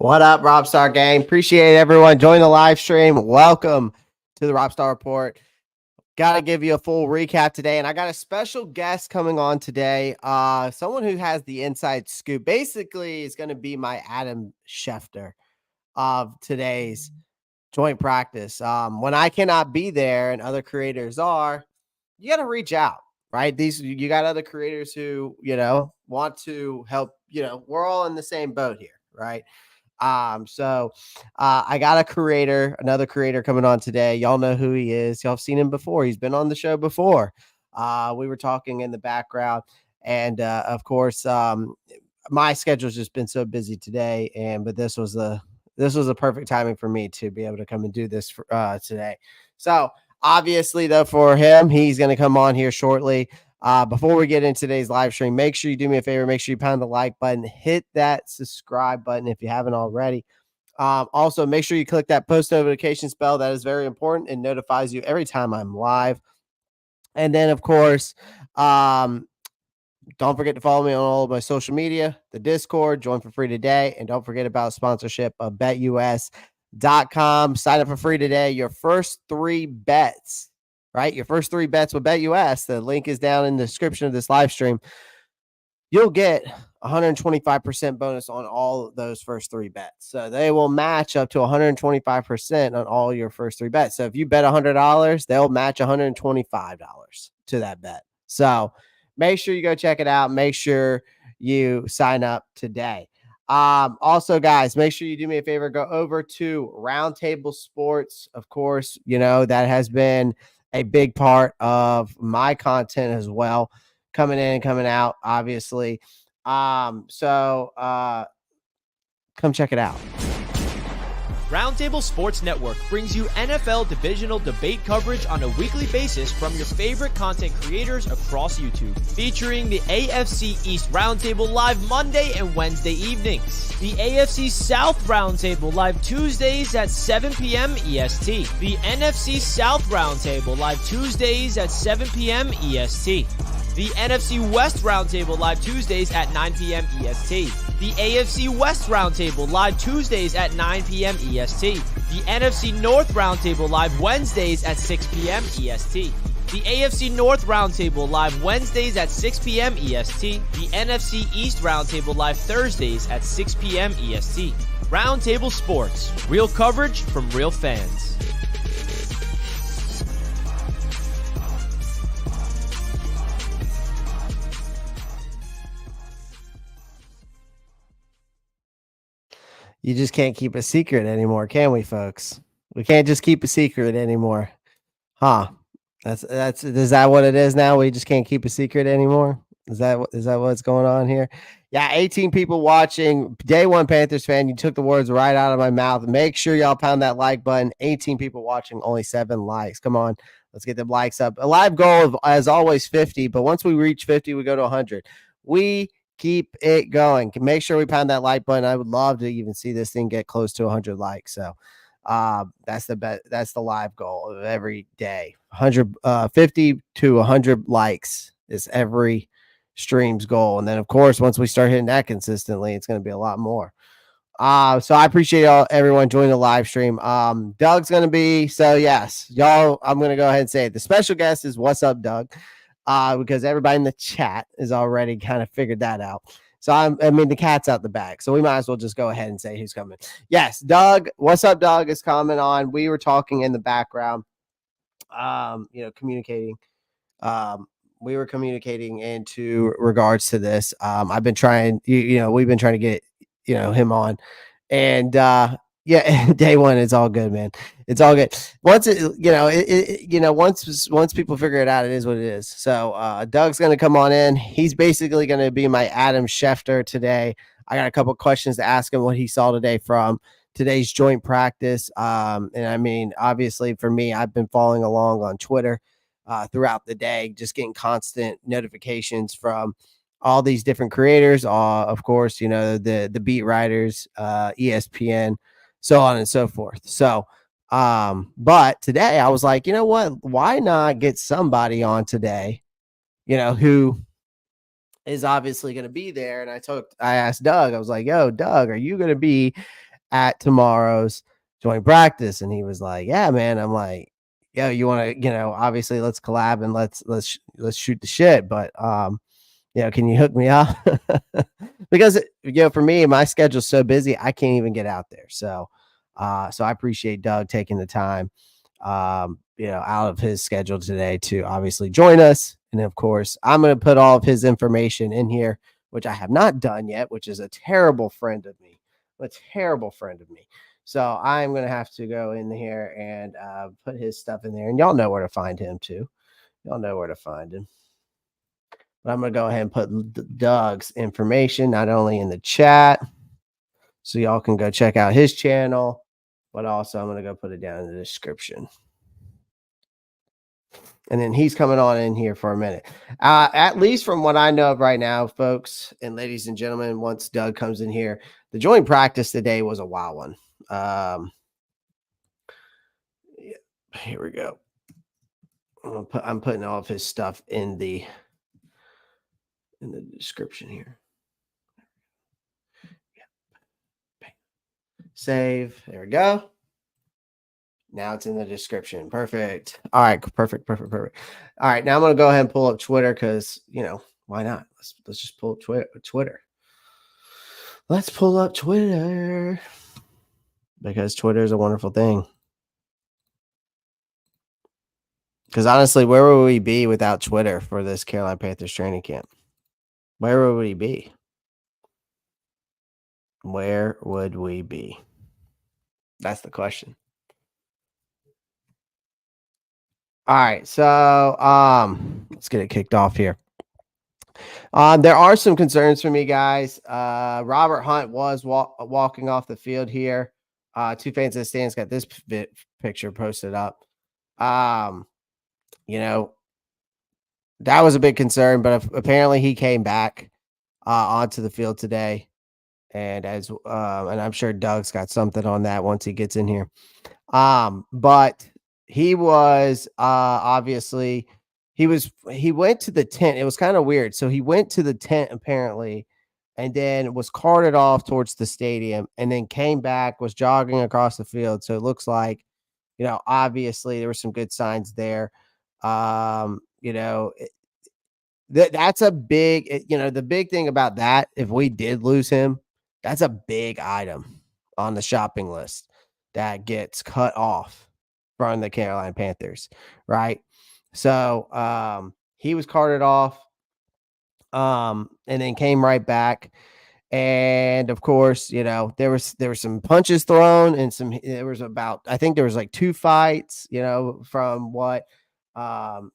What up, Ropp Star gang? Appreciate everyone joining the live stream. Welcome to the Ropp Star Report. Got to give you a full recap today, and I got a special guest coming on today. Someone who has the inside scoop. Basically, is going to be my Adam Schefter of today's joint practice. When I cannot be there and other creators are, you got to reach out, right? You got other creators who want to help. We're all in the same boat here, right? I got another creator coming on today. Y'all know who he is. Y'all have seen him before. He's been on the show before. We were talking in the background, and of course, my schedule's just been so busy today. But this was a perfect timing for me to be able to come and do this today. So obviously, though, for him, he's going to come on here shortly. Before we get into today's live stream, make sure you do me a favor. Make sure you pound the like button, hit that subscribe button if you haven't already. Also, make sure you click that post notifications bell. That is very important and notifies you every time I'm live. And then, of course, don't forget to follow me on all of my social media, the Discord, join for free today. And don't forget about sponsorship of BetUS.com. Sign up for free today. Your first 3 bets. Right? Your first 3 bets with BetUS. The link is down in the description of this live stream. You'll get 125% bonus on all of those first 3 bets. So they will match up to 125% on all your first 3 bets. So if you bet $100, they'll match $125 to that bet. So make sure you go check it out. Make sure you sign up today. Also, guys, make sure you do me a favor. Go over to Roundtable Sports. Of course, that has been a big part of my content as well, coming in and coming out, obviously. Come check it out. Roundtable Sports Network brings you NFL divisional debate coverage on a weekly basis from your favorite content creators across YouTube, featuring the AFC East Roundtable live Monday and Wednesday evenings, the AFC South Roundtable live Tuesdays at 7 p.m. EST, the NFC South Roundtable live Tuesdays at 7 p.m. EST, the NFC West Roundtable live Tuesdays at 9 p.m. EST, the AFC West Roundtable live Tuesdays at 9 p.m. EST, the NFC North Roundtable live Wednesdays at 6 p.m. EST, the AFC North Roundtable live Wednesdays at 6 p.m. EST, the NFC East Roundtable live Thursdays at 6 p.m. EST. Roundtable Sports, real coverage from real fans. You just can't keep a secret anymore, can we, folks? We can't just keep a secret anymore. Huh? Is that what it is now? We just can't keep a secret anymore? Is that what's going on here? Yeah, 18 people watching. Day one Panthers fan, you took the words right out of my mouth. Make sure y'all pound that like button. 18 people watching, only 7 likes. Come on, let's get the likes up. A live goal of, as always, 50, but once we reach 50, we go to 100. We keep it going. Make sure we pound that like button. I would love to even see this thing get close to 100 likes. So that's the live goal of every day. 50 to 100 likes is every stream's goal. And then, of course, once we start hitting that consistently, it's going to be a lot more. So I appreciate everyone joining the live stream. Doug's going to be, so yes, y'all, I'm going to go ahead and say it. The special guest is Wassup Doug. Because everybody in the chat has already kind of figured that out. So the cat's out the bag. So we might as well just go ahead and say who's coming. Yes, Doug. Wassup Doug is coming on. We were talking in the background, communicating. We were communicating into regards to this. I've been trying, we've been trying to get, him on. And yeah, day one, it's all good, man. It's all good. Once once people figure it out, it is what it is. So Doug's going to come on in. He's basically going to be my Adam Schefter today. I got a couple questions to ask him what he saw today from today's joint practice. And obviously for me, I've been following along on Twitter throughout the day, just getting constant notifications from all these different creators. Of course, the beat writers, ESPN, so on and so forth. So, but today I was like, you know what? Why not get somebody on today, who is obviously going to be there? And I asked Doug, I was like, yo, Doug, are you going to be at tomorrow's joint practice. And he was like, yeah, man. I'm like, yo, you want to, obviously let's collab and let's shoot the shit. But, can you hook me up? Because, for me, my schedule's so busy, I can't even get out there. So I appreciate Doug taking the time, out of his schedule today to obviously join us. And of course, I'm going to put all of his information in here, which I have not done yet, which is a terrible friend of me. A terrible friend of me. So I'm going to have to go in here and put his stuff in there. And y'all know where to find him too. Y'all know where to find him. But I'm going to go ahead and put Doug's information not only in the chat, so y'all can go check out his channel, but also I'm going to go put it down in the description. And then he's coming on in here for a minute. At least from what I know of right now, folks and ladies and gentlemen, once Doug comes in here, the joint practice today was a wild one. Here we go. I'm putting all of his stuff in the description here. Save. There we go. Now it's in the description. Perfect. All right. Perfect. All right. Now I'm going to go ahead and pull up Twitter because, why not? Let's just pull up Twitter. Let's pull up Twitter because Twitter is a wonderful thing. Because honestly, where would we be without Twitter for this Carolina Panthers training camp? Where would we be? Where would we be? That's the question. All right, so let's get it kicked off here. There are some concerns for me, guys. Robert Hunt was walking off the field here. Two fans in the stands got this picture posted up. That was a big concern, but apparently he came back onto the field today. And and I'm sure Doug's got something on that once he gets in here. But he was obviously he went to the tent. It was kind of weird. So he went to the tent apparently, and then was carted off towards the stadium, and then came back, was jogging across the field. So it looks like, obviously there were some good signs there. That's a big, the big thing about that, if we did lose him, that's a big item on the shopping list that gets cut off from the Carolina Panthers, right? So he was carted off, and then came right back. And of course, there were some punches thrown and I think there was like 2 fights, from what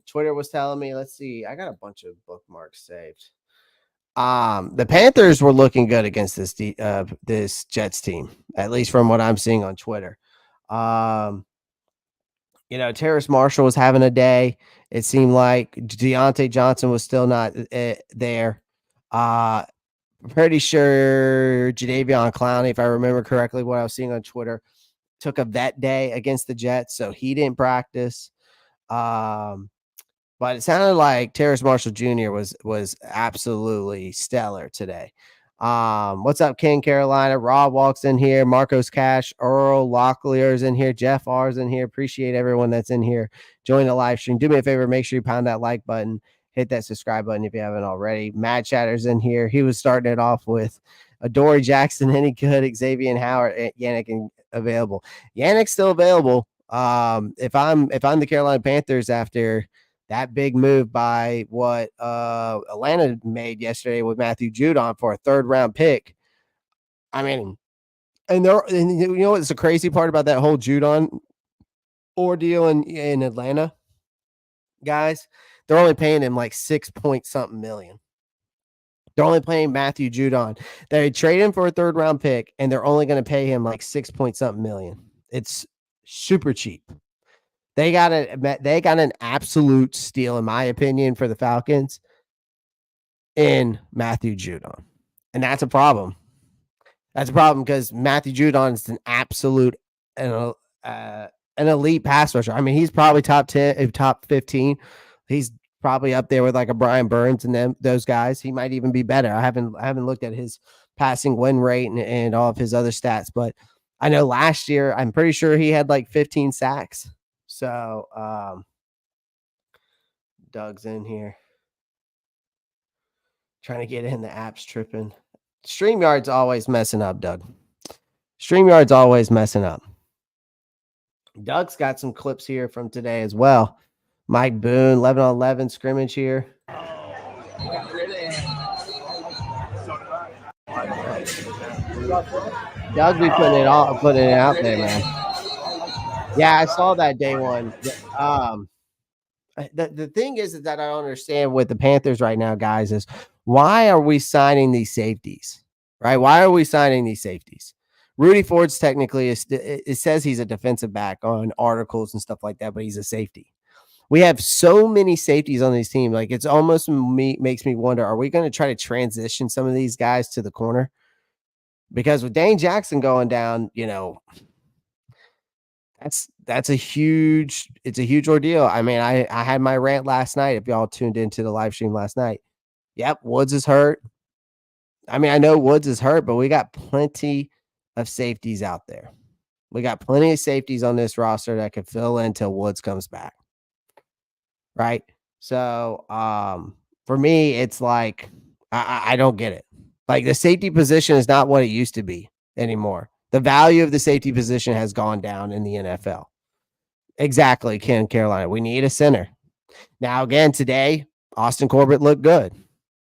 Twitter was telling me. Let's see. I got a bunch of bookmarks saved. The Panthers were looking good against this Jets team, at least from what I'm seeing on Twitter. Terrace Marshall was having a day. It seemed like Deontay Johnson was still not there. Pretty sure Jadeveon Clowney, if I remember correctly, what I was seeing on Twitter, took a vet day against the Jets, so he didn't practice. But it sounded like Terrace Marshall Jr. was absolutely stellar today. What's up, King Carolina? Rob walks in here. Marcos Cash, Earl Locklear's in here. Jeff R's in here. Appreciate everyone that's in here. Join the live stream. Do me a favor, make sure you pound that like button. Hit that subscribe button if you haven't already. Mad Chatter's in here. He was starting it off with Adoree Jackson, any good, Xavier Howard, Yannick available. Yannick's still available. If I'm the Carolina Panthers after that big move by what Atlanta made yesterday with Matthew Judon for a 3rd round pick. I mean, and you know what's the crazy part about that whole Judon ordeal in Atlanta, guys? They're only paying him like 6 point something million. They're only paying Matthew Judon. They trade him for a 3rd round pick, and they're only going to pay him like 6 point something million. It's super cheap. They got an absolute steal, in my opinion, for the Falcons in Matthew Judon. And that's a problem. That's a problem because Matthew Judon is an absolute an elite pass rusher. I mean, he's probably top 10, top 15. He's probably up there with like a Brian Burns and those guys. He might even be better. I haven't looked at his passing win rate and all of his other stats, but I know last year, I'm pretty sure he had like 15 sacks. So, Doug's in here trying to get in. The app's tripping. StreamYard's always messing up, Doug. StreamYard's always messing up. Doug's got some clips here from today as well. Mike Boone, 11-on-11 scrimmage here. Doug be putting it out there, man. Yeah, I saw that day one. The thing is that I don't understand with the Panthers right now, guys, is why are we signing these safeties? Right? Why are we signing these safeties? Rudy Ford's technically it says he's a defensive back on articles and stuff like that, but he's a safety. We have so many safeties on this team. Like, it's almost makes me wonder, are we going to try to transition some of these guys to the corner? Because with Dane Jackson going down, that's a huge ordeal. I mean, I had my rant last night. If y'all tuned into the live stream last night, yep, Woods is hurt. I mean, I know Woods is hurt, but we got plenty of safeties out there. We got plenty of safeties on this roster that could fill in until Woods comes back. Right. So for me, it's like I don't get it. Like, the safety position is not what it used to be anymore. The value of the safety position has gone down in the NFL. Exactly, Ken Carolina. We need a center. Now, again, today, Austin Corbett looked good.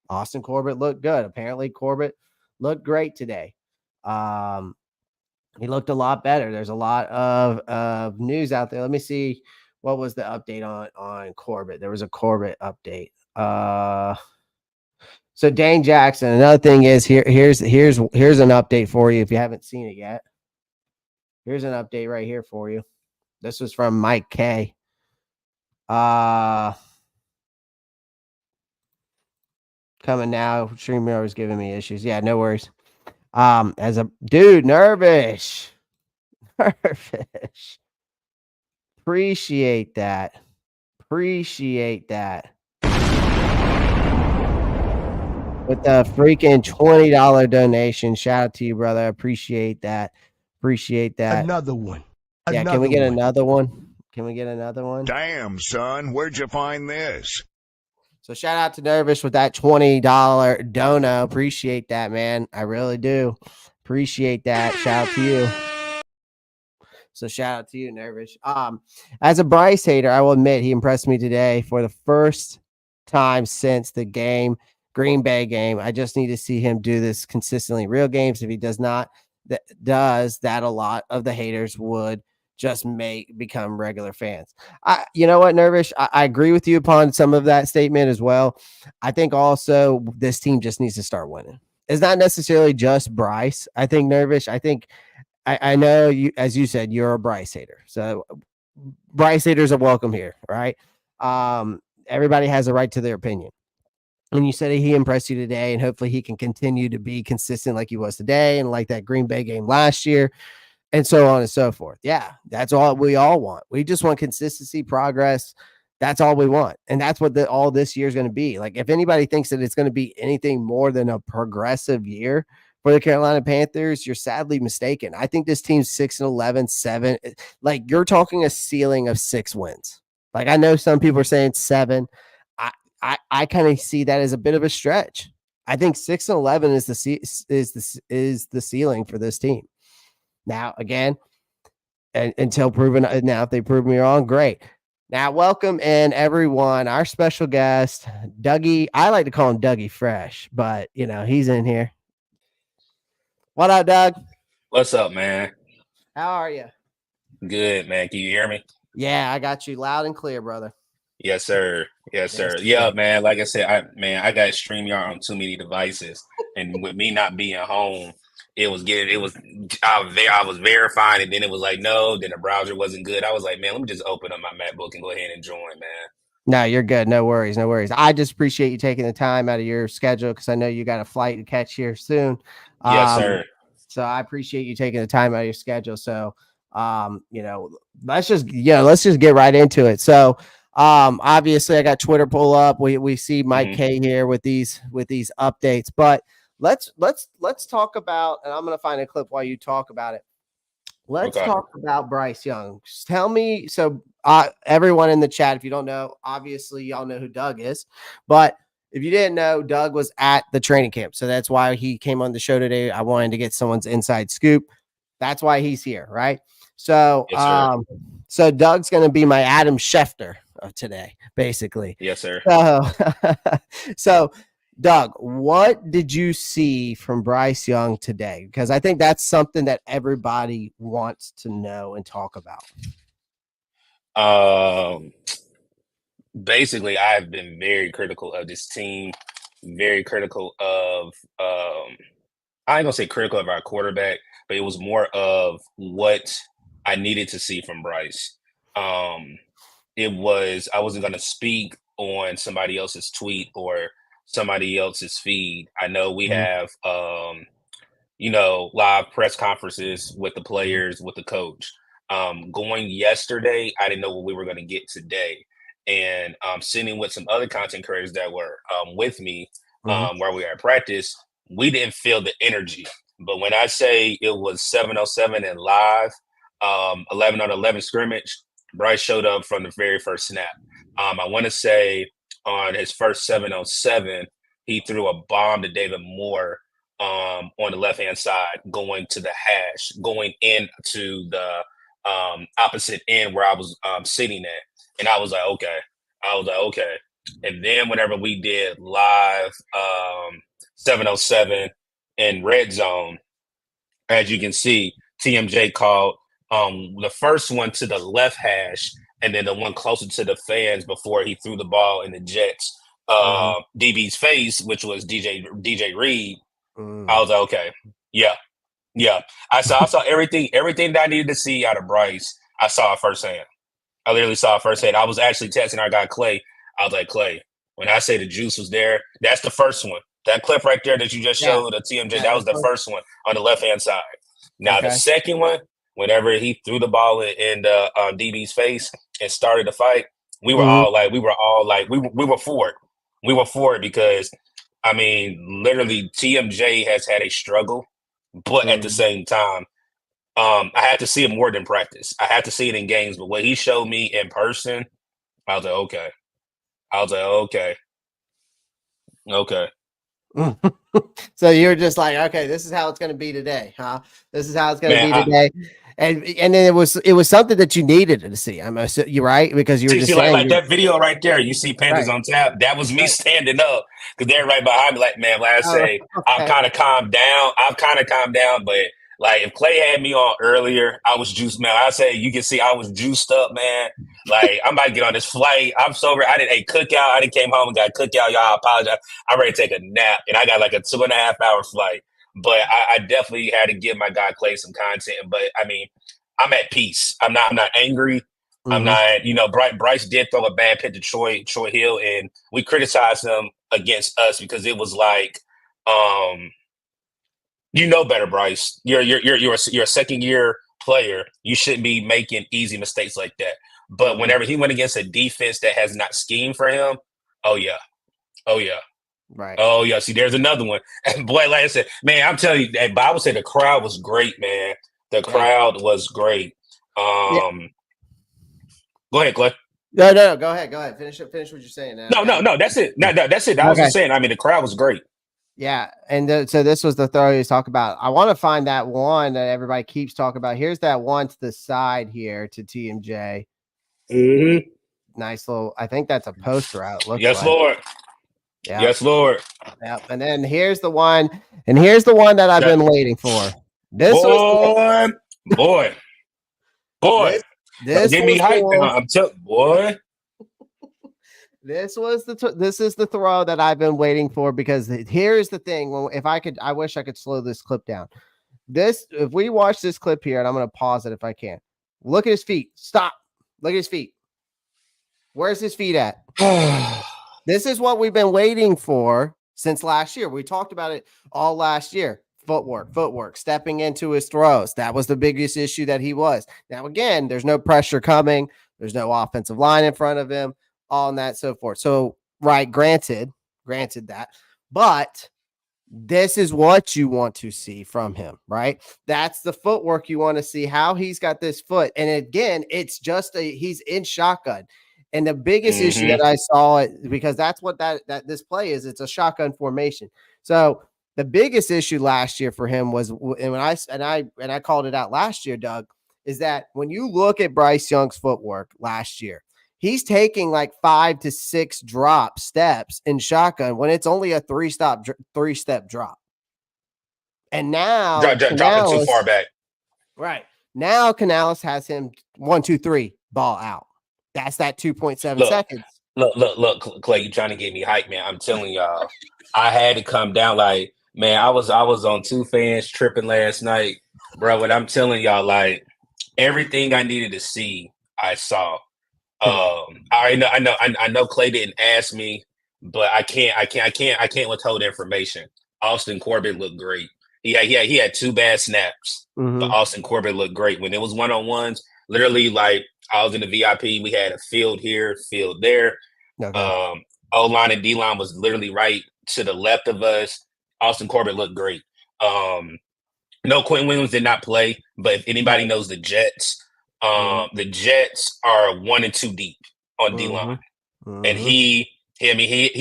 Apparently, Corbett looked great today. He looked a lot better. There's a lot of news out there. Let me see. What was the update on Corbett? There was a Corbett update. So Dane Jackson. Another thing is here's an update for you if you haven't seen it yet. Here's an update right here for you. This was from Mike K. Coming now. StreamYard was giving me issues. Yeah, no worries. As a dude, nervous. Appreciate that. With the freaking $20 donation. Shout out to you, brother. Appreciate that. Another one. Yeah, can we get another one? Damn, son, where'd you find this? So shout out to Nervish with that $20 dono. Appreciate that, man. I really do. Appreciate that. Shout out to you. So shout out to you, Nervish. As a Bryce hater, I will admit he impressed me today for the first time since the Green Bay game. I just need to see him do this consistently in real games. If he does not, does that, a lot of the haters would just become regular fans. You know what, Nervish? I agree with you upon some of that statement as well. I think also this team just needs to start winning. It's not necessarily just Bryce. I think, Nervish, I know you, as you said, you're a Bryce hater. So Bryce haters are welcome here, right? Everybody has a right to their opinion. And you said he impressed you today, and hopefully he can continue to be consistent like he was today and like that Green Bay game last year, and so on and so forth. Yeah, that's all we all want. We just want consistency, progress. That's all we want. And that's what all this year is going to be. Like, if anybody thinks that it's going to be anything more than a progressive year for the Carolina Panthers, you're sadly mistaken. I think this team's 6-11, 7. Like, you're talking a ceiling of 6 wins. Like, I know some people are saying 7. I kind of see that as a bit of a stretch. I think 6-11 is the ceiling for this team. Now, again, until proven, now if they prove me wrong, great. Now, welcome in everyone. Our special guest, Dougie. I like to call him Dougie Fresh, but he's in here. What up, Doug? What's up, man? How are you? Good, man. Can you hear me? Yeah, I got you loud and clear, brother. Yes, sir. Yes, sir. Yeah, man. Like I said, I got StreamYard on too many devices, and with me not being home, I was verifying, and then it was like, no, then the browser wasn't good. I was like, man, let me just open up my MacBook and go ahead and join, man. No, you're good. No worries. I just appreciate you taking the time out of your schedule, because I know you got a flight to catch here soon. Yes, sir. So I appreciate you taking the time out of your schedule. So, let's just get right into it. So, obviously I got Twitter pull up. We see Mike K here with these updates, but let's talk about, and I'm going to find a clip while you talk about it. Let's Okay. talk about Bryce Young. Just tell me, so everyone in the chat, if you don't know, obviously y'all know who Doug is, but if you didn't know, Doug was at the training camp. So that's why he came on the show today. I wanted to get someone's inside scoop. That's why he's here, right? So, Yes, sir. So Doug's going to be my Adam Schefter of today, basically. Yes, sir. So Doug, what did you see from Bryce Young today? Because I think that's something that everybody wants to know and talk about. Basically, I've been very critical of this team, very critical of I ain't gonna say critical of our quarterback, but it was more of what I needed to see from Bryce. It was I wasn't gonna speak on somebody else's tweet or somebody else's feed. I know we have live press conferences with the players, with the coach. Going yesterday, I didn't know what we were gonna get today. And sitting with some other content creators that were with me where we were at practice, we didn't feel the energy. But when I say it was 7:07 and live, 11-on-11 scrimmage, Bryce showed up from the very first snap. I want to say on his first 7:07, he threw a bomb to David Moore on the left-hand side, going to the hash, going into the opposite end where I was sitting at. And I was like, okay. And then whenever we did live 7:07 in red zone, as you can see, TMJ called the first one to the left hash and then the one closer to the fans before he threw the ball in the Jets DB's face, which was DJ Reed. I was like, okay, yeah. I saw everything that I needed to see out of Bryce. I saw it firsthand. I literally saw it firsthand. I was actually texting our guy Clay. I was like, Clay, when I say the juice was there, that's the first one. That clip right there that you just showed of TMJ, that was the first one on the left-hand side. Now, the second one, whenever he threw the ball in the DB's face and started the fight, we were for it. We were for it because, I mean, literally TMJ has had a struggle, but at the same time, I had to see it more than practice. I had to see it in games, but what he showed me in person, I was like, okay. So you're just like, okay, this is how it's going to be today, huh? This is how it's going to be today. And then it was something that you needed to see. You're right, because you were just saying, like that video right there. You see Panthers on tap. That was me standing up because they're right behind me. Like, man, like I say, I've kind of calmed down. But like if Clay had me on earlier, I was juiced, man. I say you can see I was juiced up, man. Like I'm about to get on this flight. I'm sober. I didn't ate cookout. I didn't came home and got cookout. Y'all, I apologize. I'm ready to take a nap, and I got like a 2.5 hour flight. But I definitely had to give my guy Clay some content. But I mean, I'm at peace. I'm not angry. I'm not, Bryce did throw a bad pitch to Troy Hill, and we criticized him against us because it was like, better, Bryce. You're a second year player. You shouldn't be making easy mistakes like that. But whenever he went against a defense that has not schemed for him, oh yeah. Right. Oh yeah. See, there's another one. And boy, like I said, man, I'm telling you, but I would say the crowd was great, man. The crowd was great. Go ahead, Clay. No, go ahead. Finish what you're saying. No, that's it. No, that's it. I was just saying, I mean, the crowd was great. Yeah, and so this was the throw he was talking about. I want to find that one that everybody keeps talking about. Here's that one to the side here to TMJ. Nice little, I think that's a post route. Yes, like. Lord. Yeah. Yes, Lord. Yeah, and then here's the one that I've been waiting for. This boy. This get me hyped. I'm telling boy. This is the throw that I've been waiting for, because here's the thing. I wish I could slow this clip down. If we watch this clip here, and I'm going to pause it if I can. Look at his feet. Stop. Look at his feet. Where's his feet at? This is what we've been waiting for since last year. We talked about it all last year. Footwork, stepping into his throws. That was the biggest issue that he was. Now, again, there's no pressure coming. There's no offensive line in front of him, all and that, so forth. So, right, granted that. But this is what you want to see from him, right? That's the footwork you want to see, how he's got this foot. And again, it's just he's in shotgun. And the biggest issue that I saw, because that's what that this play is, it's a shotgun formation. So the biggest issue last year for him was, and when I called it out last year, Doug, is that when you look at Bryce Young's footwork last year, he's taking like 5 to 6 drop steps in shotgun when it's only a 3-step drop. And now dropping too far back. Right. Now Canales has him 1, 2, 3 ball out. That's that 2.7 seconds. Look, Clay, you trying to get me hyped, man. I'm telling y'all, I had to come down. Like, man, I was on 2 fans tripping last night, bro. What I'm telling y'all, like, everything I needed to see, I saw. I know Clay didn't ask me, but I can't withhold information. Austin Corbett looked great. He had 2 bad snaps, but Austin Corbett looked great. When it was one-on-ones, literally, like, I was in the VIP. We had a field here, field there. Okay. O-line and D-line was literally right to the left of us. Austin Corbett looked great. No, Quinn Williams did not play, but if anybody knows the Jets, the Jets are 1 and 2 deep on D-line. And he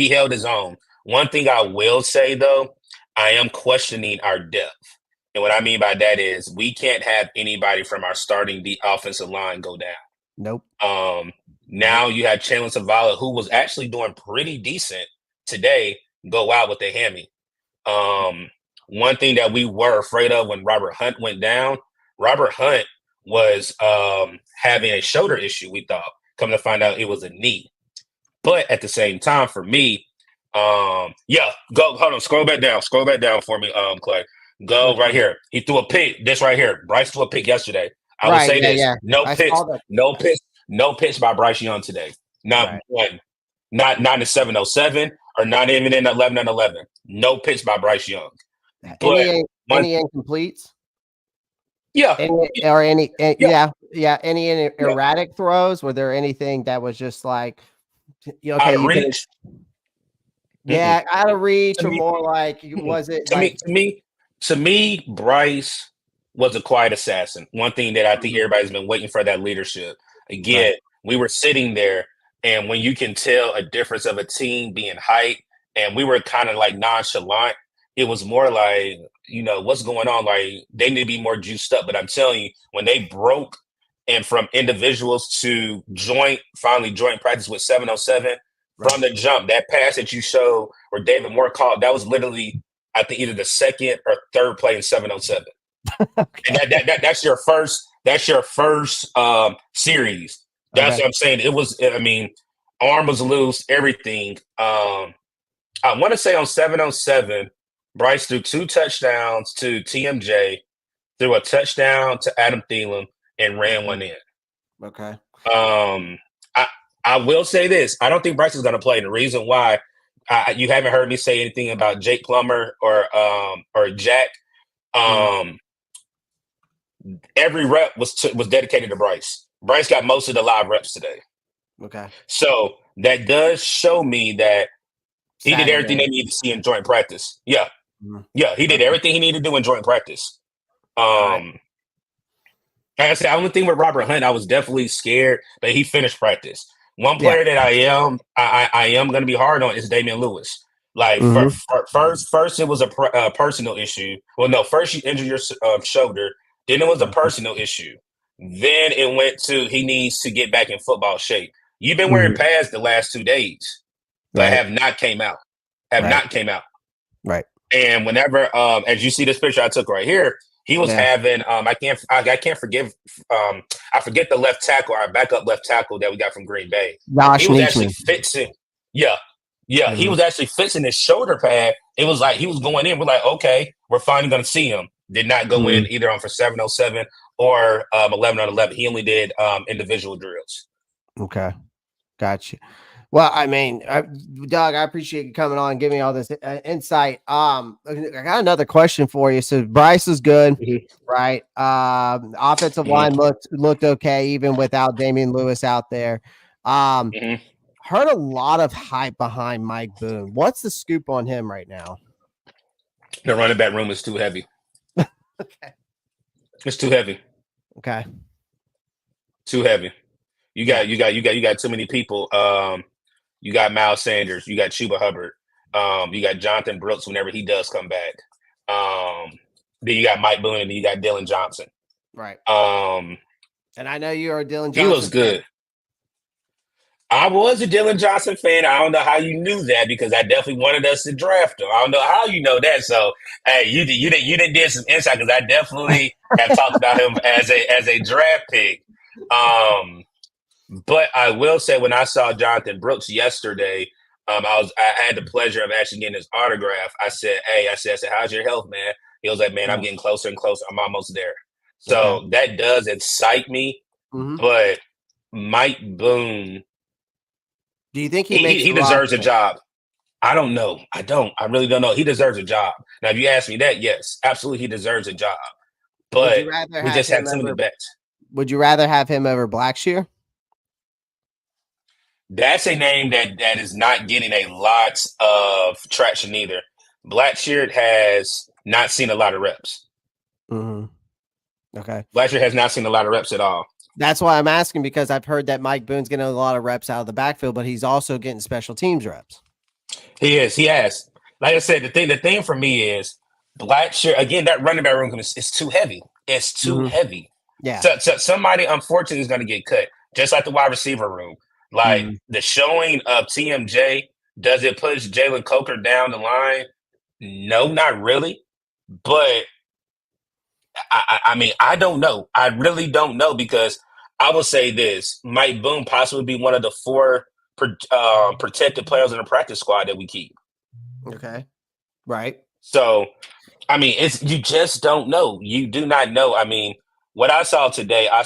held his own. One thing I will say, though, I am questioning our depth. And what I mean by that is we can't have anybody from our starting offensive line go down. Nope. Now you have Chandler Zavala, who was actually doing pretty decent today, go out with a hammy. One thing that we were afraid of when Robert Hunt went down, Robert Hunt was having a shoulder issue, we thought. Come to find out it was a knee. But at the same time, for me, hold on, scroll back down for me, Clay. Go right here. He threw a pick. This right here. Bryce threw a pick yesterday. I will say this. Yeah. No pitch by Bryce Young today. Not one. Not in the 707 or not even in 11-11. No pitch by Bryce Young. Any incompletes? Yeah. Any erratic throws? Were there anything that was just like, out of reach? Out of reach, or more like, was it to me, Bryce was a quiet assassin. One thing that I think everybody's been waiting for, that leadership. Again, we were sitting there, and when you can tell a difference of a team being hyped, and we were kind of like nonchalant, it was more like, what's going on? Like, they need to be more juiced up. But I'm telling you, when they broke and from individuals to joint practice with 707, from the jump, that pass that you showed where David Moore called, that was literally, I think, either the second or third play in 707. Okay. And that's your first series. That's what I'm saying. It was, arm was loose, everything. I want to say on 707, Bryce threw 2 touchdowns to TMJ, threw a touchdown to Adam Thielen, and ran one in. Okay. I will say this. I don't think Bryce is going to play. The reason why, you haven't heard me say anything about Jake Plummer or Jack. Every rep was dedicated to Bryce. Bryce got most of the live reps today. Okay. So that does show me that he did everything they needed to see in joint practice. Yeah. Yeah, he did everything he needed to do in joint practice. Like I said, the only thing with Robert Hunt, I was definitely scared, but he finished practice. One player that I am going to be hard on is Damian Lewis. Like, first it was a personal issue. Well, no, first you injured your shoulder. Then it was a personal issue. Then it went to he needs to get back in football shape. You've been wearing pads the last 2 days, but have not came out. Not came out. Right. And whenever, as you see this picture I took right here, he was having I forget the left tackle, our backup left tackle that we got from Green Bay. He was actually fixing. Yeah. He was actually fixing his shoulder pad. It was like he was going in. We're like, okay, we're finally going to see him. Did not go in either on for 707 or 11-on-11. He only did individual drills. Okay, gotcha. Well, Doug, I appreciate you coming on and giving me all this insight. I got another question for you. So Bryce is good, right? Offensive line looked okay, even without Damian Lewis out there. Heard a lot of hype behind Mike Boone. What's the scoop on him right now? The running back room is too heavy. Okay. It's too heavy. Okay. Too heavy. You got too many people. You got Miles Sanders. You got Chuba Hubbard. You got Jonathan Brooks whenever he does come back. Then you got Mike Boone and then you got Dylan Johnson. Right. And I know you're a Dylan Johnson. He looks good. Fan. I was a Dylan Johnson fan. I don't know how you knew that because I definitely wanted us to draft him. I don't know how you know that. So, hey, you did some insight because I definitely have talked about him as a draft pick. But I will say when I saw Jonathan Brooks yesterday, I had the pleasure of actually getting his autograph. I said, how's your health, man? He was like, man, I'm getting closer and closer. I'm almost there. So that does excite me. Mm-hmm. But Mike Boone, do you think he deserves a job? I don't know. I really don't know. He deserves a job. Now, if you ask me that, yes, absolutely, he deserves a job. But we just had too many bets. Would you rather have him over Blackshear? That's a name that is not getting a lot of traction either. Blackshear has not seen a lot of reps. Mm-hmm. Okay. Blackshear has not seen a lot of reps at all. That's why I'm asking because I've heard that Mike Boone's getting a lot of reps out of the backfield, but he's also getting special teams reps. He is. He has. Like I said, the thing for me is Blackshear, again, that running back room is too heavy. It's too heavy. Yeah. So somebody, unfortunately, is going to get cut, just like the wide receiver room. Like the showing of TMJ, does it push Jalen Coker down the line? No, not really. But I mean, I don't know. I really don't know because I will say this: Mike Boone possibly be one of the 4 protected players in the practice squad that we keep. Okay, right. So, I mean, you just don't know. You do not know. I mean, what I saw today, I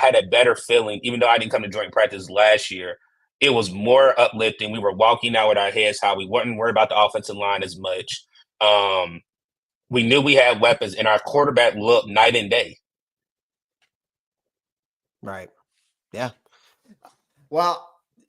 had a better feeling, even though I didn't come to joint practice last year. It was more uplifting. We were walking out with our heads high. We weren't worried about the offensive line as much. We knew we had weapons, and our quarterback looked night and day. Right. Yeah. Well,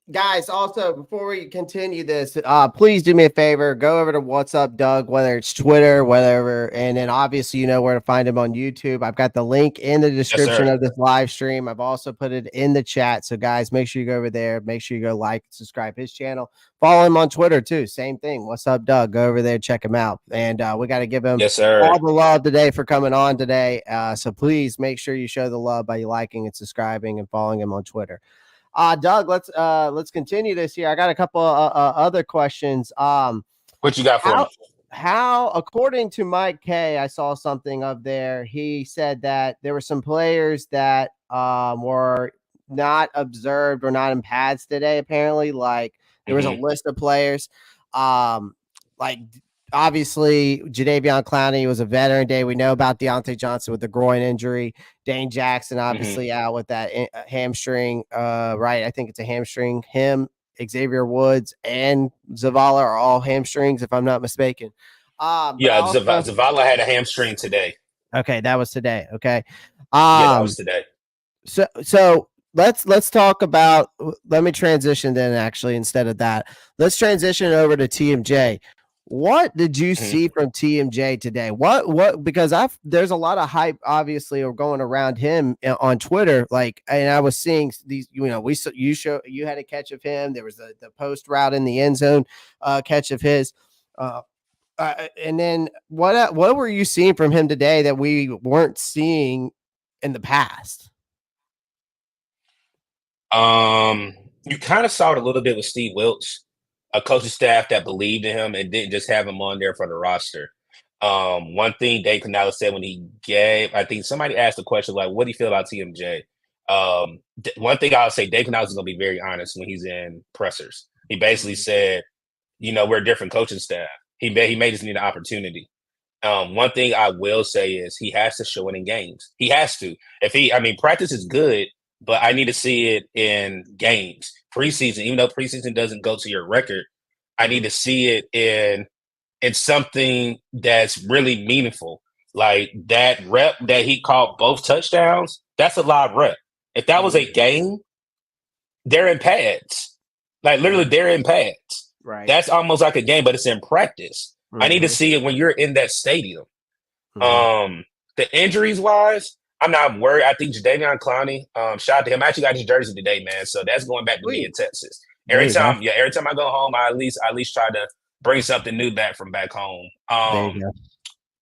guys, also, before we continue this, please do me a favor. Go over to Wassup Doug, whether it's Twitter, whatever. And then obviously, you know where to find him on YouTube. I've got the link in the description of this live stream. I've also put it in the chat. So, guys, make sure you go over there. Make sure you go like, subscribe his channel. Follow him on Twitter, too. Same thing. Wassup Doug? Go over there, check him out. And we got to give him all the love today for coming on today. So, please make sure you show the love by liking and subscribing and following him on Twitter. Doug, let's continue this here. I got a couple other questions. What you got for me? How, according to Mike K, I saw something up there. He said that there were some players that were not observed or not in pads today. Apparently, like there was a list of players. Like obviously, Jadeveon Clowney was a veteran day. We know about Deontay Johnson with the groin injury. Dane Jackson obviously out with that hamstring. Right, I think it's a hamstring. Him, Xavier Woods, and Zavala are all hamstrings, if I'm not mistaken. Zavala had a hamstring today. Okay, that was today. Okay, that was today. So let's talk about. Let me transition then. Actually, instead of that, let's transition over to TMJ. What did you see from TMJ today? What because there's a lot of hype obviously going around him on Twitter. Like, and I was seeing these, you had a catch of him. There was the post route in the end zone catch of his. And then what were you seeing from him today that we weren't seeing in the past? You kind of saw it a little bit with Steve Wilks. A coaching staff that believed in him and didn't just have him on there for the roster. One thing Dave Canales said when he I think somebody asked the question, like, what do you feel about TMJ? One thing I'll say, Dave Canales is going to be very honest when he's in pressers. He basically said, we're a different coaching staff. He may just need an opportunity. One thing I will say is he has to show it in games. He has to. Practice is good, but I need to see it in games. Preseason, even though preseason doesn't go to your record, I need to see it in something that's really meaningful. Like that rep that he caught both touchdowns, that's a live rep. If that was a game, they're in pads. Like literally they're in pads. Right. That's almost like a game, but it's in practice. I need to see it when you're in that stadium. Mm-hmm. The injuries wise, I'm not worried. I think Jadeveon Clowney, shout out to him. I actually got his jersey today, man. So that's going back to me in Texas. Every time I go home, I at least try to bring something new back from back home. There you go.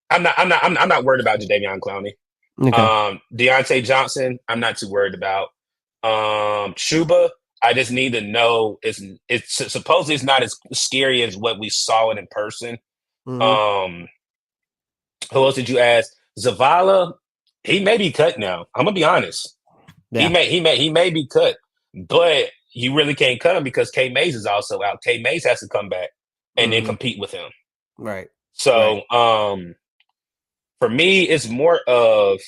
I'm not worried about Jadeveon Clowney. Okay. Deontay Johnson, I'm not too worried about. Chuba, I just need to know it's supposedly it's not as scary as what we saw it in person. Mm-hmm. Who else did you ask? Zavala, he may be cut now. I'm gonna be honest. Yeah. He may be cut, but you really can't cut him because K Mays is also out. K Mays has to come back and then compete with him. Right. So for me, it's more of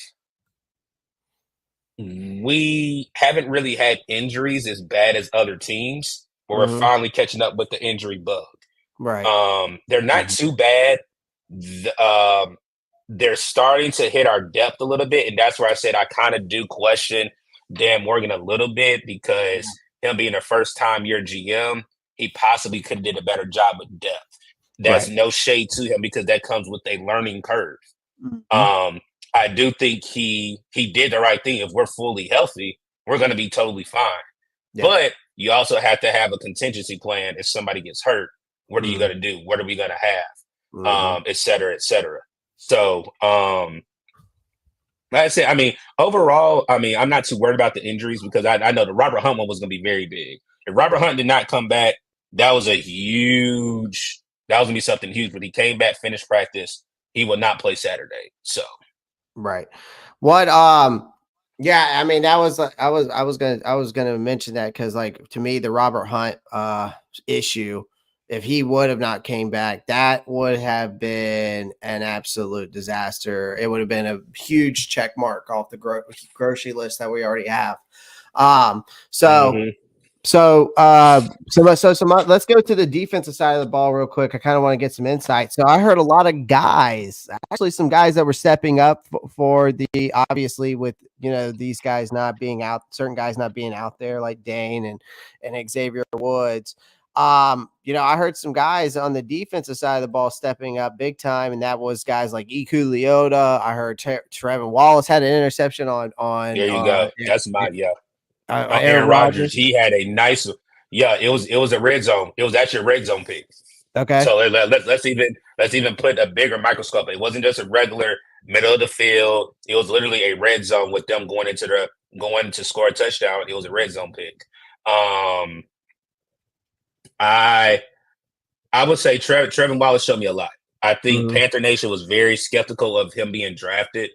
we haven't really had injuries as bad as other teams, but we're finally catching up with the injury bug. Right. They're not too bad. They're starting to hit our depth a little bit, and that's where I said I kind of do question Dan Morgan a little bit because him being a first-time year GM, he possibly could have did a better job with depth. That's no shade to him because that comes with a learning curve. I do think he did the right thing. If we're fully healthy, we're going to be totally fine. Yeah. But you also have to have a contingency plan if somebody gets hurt. What are you going to do? What are we going to have? Et cetera, et cetera. So, like I said, I mean, overall, I mean, I'm not too worried about the injuries because I know the Robert Hunt one was going to be very big. If Robert Hunt did not come back, that was going to be something huge. But he came back, finished practice. He will not play Saturday. So. Right. What yeah, I mean that was I was gonna mention that because like to me the Robert Hunt issue, if he would have not came back, that would have been an absolute disaster. It would have been a huge check mark off the grocery list that we already have. So let's go to the defensive side of the ball real quick. I kind of want to get some insight. So I heard a lot of guys, actually some guys that were stepping up for the, obviously with, these guys not being out, certain guys not being out there like Dane and Xavier Woods. I heard some guys on the defensive side of the ball stepping up big time, and that was guys like Iku Leota. I heard Trevin Wallace had an interception on. There you go. That's my Aaron Rodgers, he had a nice. Yeah, it was a red zone. It was actually a red zone pick. Okay. So let's even put a bigger microscope. It wasn't just a regular middle of the field. It was literally a red zone with them going to score a touchdown. It was a red zone pick. I would say Trevin Wallace showed me a lot. I think Panther Nation was very skeptical of him being drafted.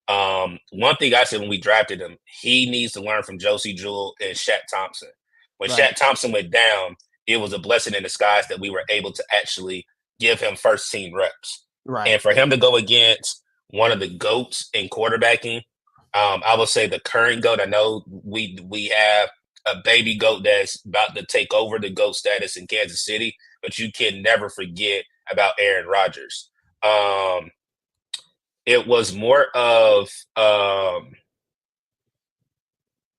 One thing I said when we drafted him, he needs to learn from Josie Jewell and Shaq Thompson. When Shaq Thompson went down, it was a blessing in disguise that we were able to actually give him first team reps. Right. And for him to go against one of the GOATs in quarterbacking, I will say the current GOAT, I know we have a baby GOAT that's about to take over the GOAT status in Kansas City, but you can never forget about Aaron Rodgers. It was more of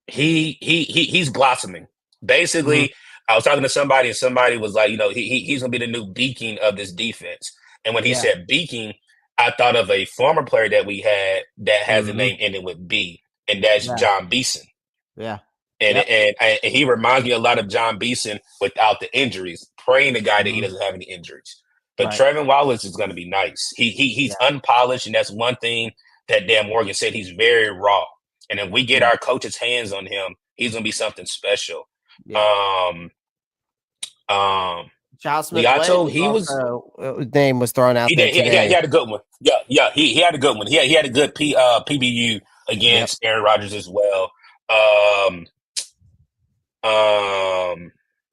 he's blossoming. Basically, I was talking to somebody, and somebody was like, he's gonna be the new beacon of this defense. And when he said beacon, I thought of a former player that we had that has a name ending with B, and that's John Beeson. Yeah. And he reminds me a lot of John Beeson without the injuries, praying to God that he doesn't have any injuries. But Trevin Wallace is going to be nice. He's unpolished, and that's one thing that Dan Morgan said. He's very raw. And if we get our coach's hands on him, he's going to be something special. Yeah. Charles Smith, his name was thrown out there today. He had a good one. Yeah, he had a good one. He had a good PBU against Aaron Rodgers as well.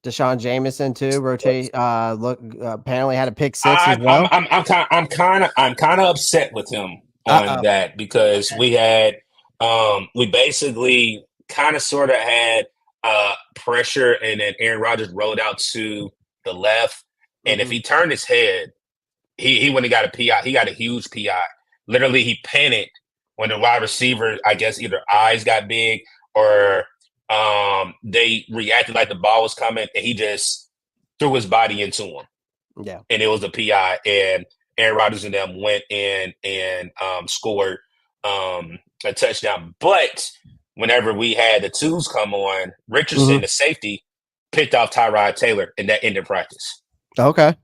Deshaun Jameson too. Apparently had a pick six as well. I'm kind of upset with him on that because we basically kind of sort of had pressure, and then Aaron Rodgers rolled out to the left, and if he turned his head, he wouldn't have got a PI. He got a huge PI. Literally, he panicked when the wide receiver, I guess, either eyes got big or they reacted like the ball was coming, and he just threw his body into him. Yeah. and it was a PI, and Aaron Rodgers and them went in and scored a touchdown. But whenever we had the twos come on, Richardson, the safety, picked off Tyrod Taylor, and that ended practice. Okay.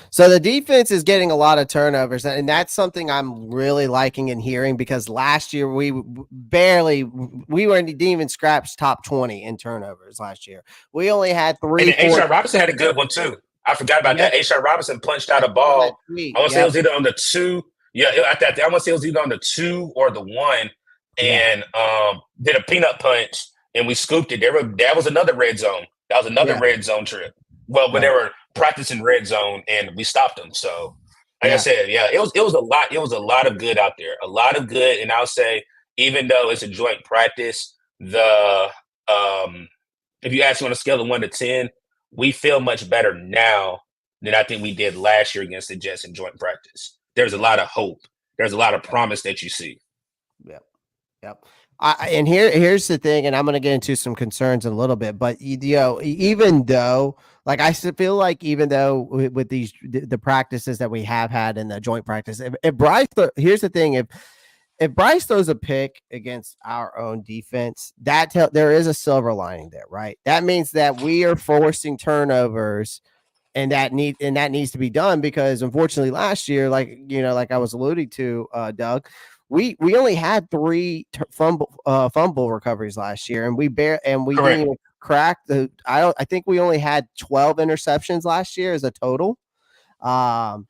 So the defense is getting a lot of turnovers, and that's something I'm really liking and hearing, because last year we didn't even scratch top 20 in turnovers last year. We only had 3. And then A.J. Robinson had a good one too. I forgot about that. A.J. Robinson punched out a ball. I want to say it was either on the 2. Yeah, I want to say it was either on the 2 or the 1, and did a peanut punch, and we scooped it. That was another red zone. That was another red zone trip. Well, when they were practicing red zone, and we stopped them. So, like I said, it was a lot. It was a lot of good out there. A lot of good, and I'll say, even though it's a joint practice, if you ask me on a scale of 1 to 10, we feel much better now than I think we did last year against the Jets in joint practice. There's a lot of hope. There's a lot of promise that you see. Yep. And here's the thing, and I'm going to get into some concerns in a little bit, but even though, like, I feel like even though with the practices that we have had in the joint practice, if Bryce, here's the thing, if Bryce throws a pick against our own defense, there is a silver lining there, right? That means that we are forcing turnovers, and that needs to be done, because unfortunately last year, like I was alluding to, Doug, we only had 3 fumble recoveries last year, and we didn't even crack I think we only had 12 interceptions last year as a total. Carolina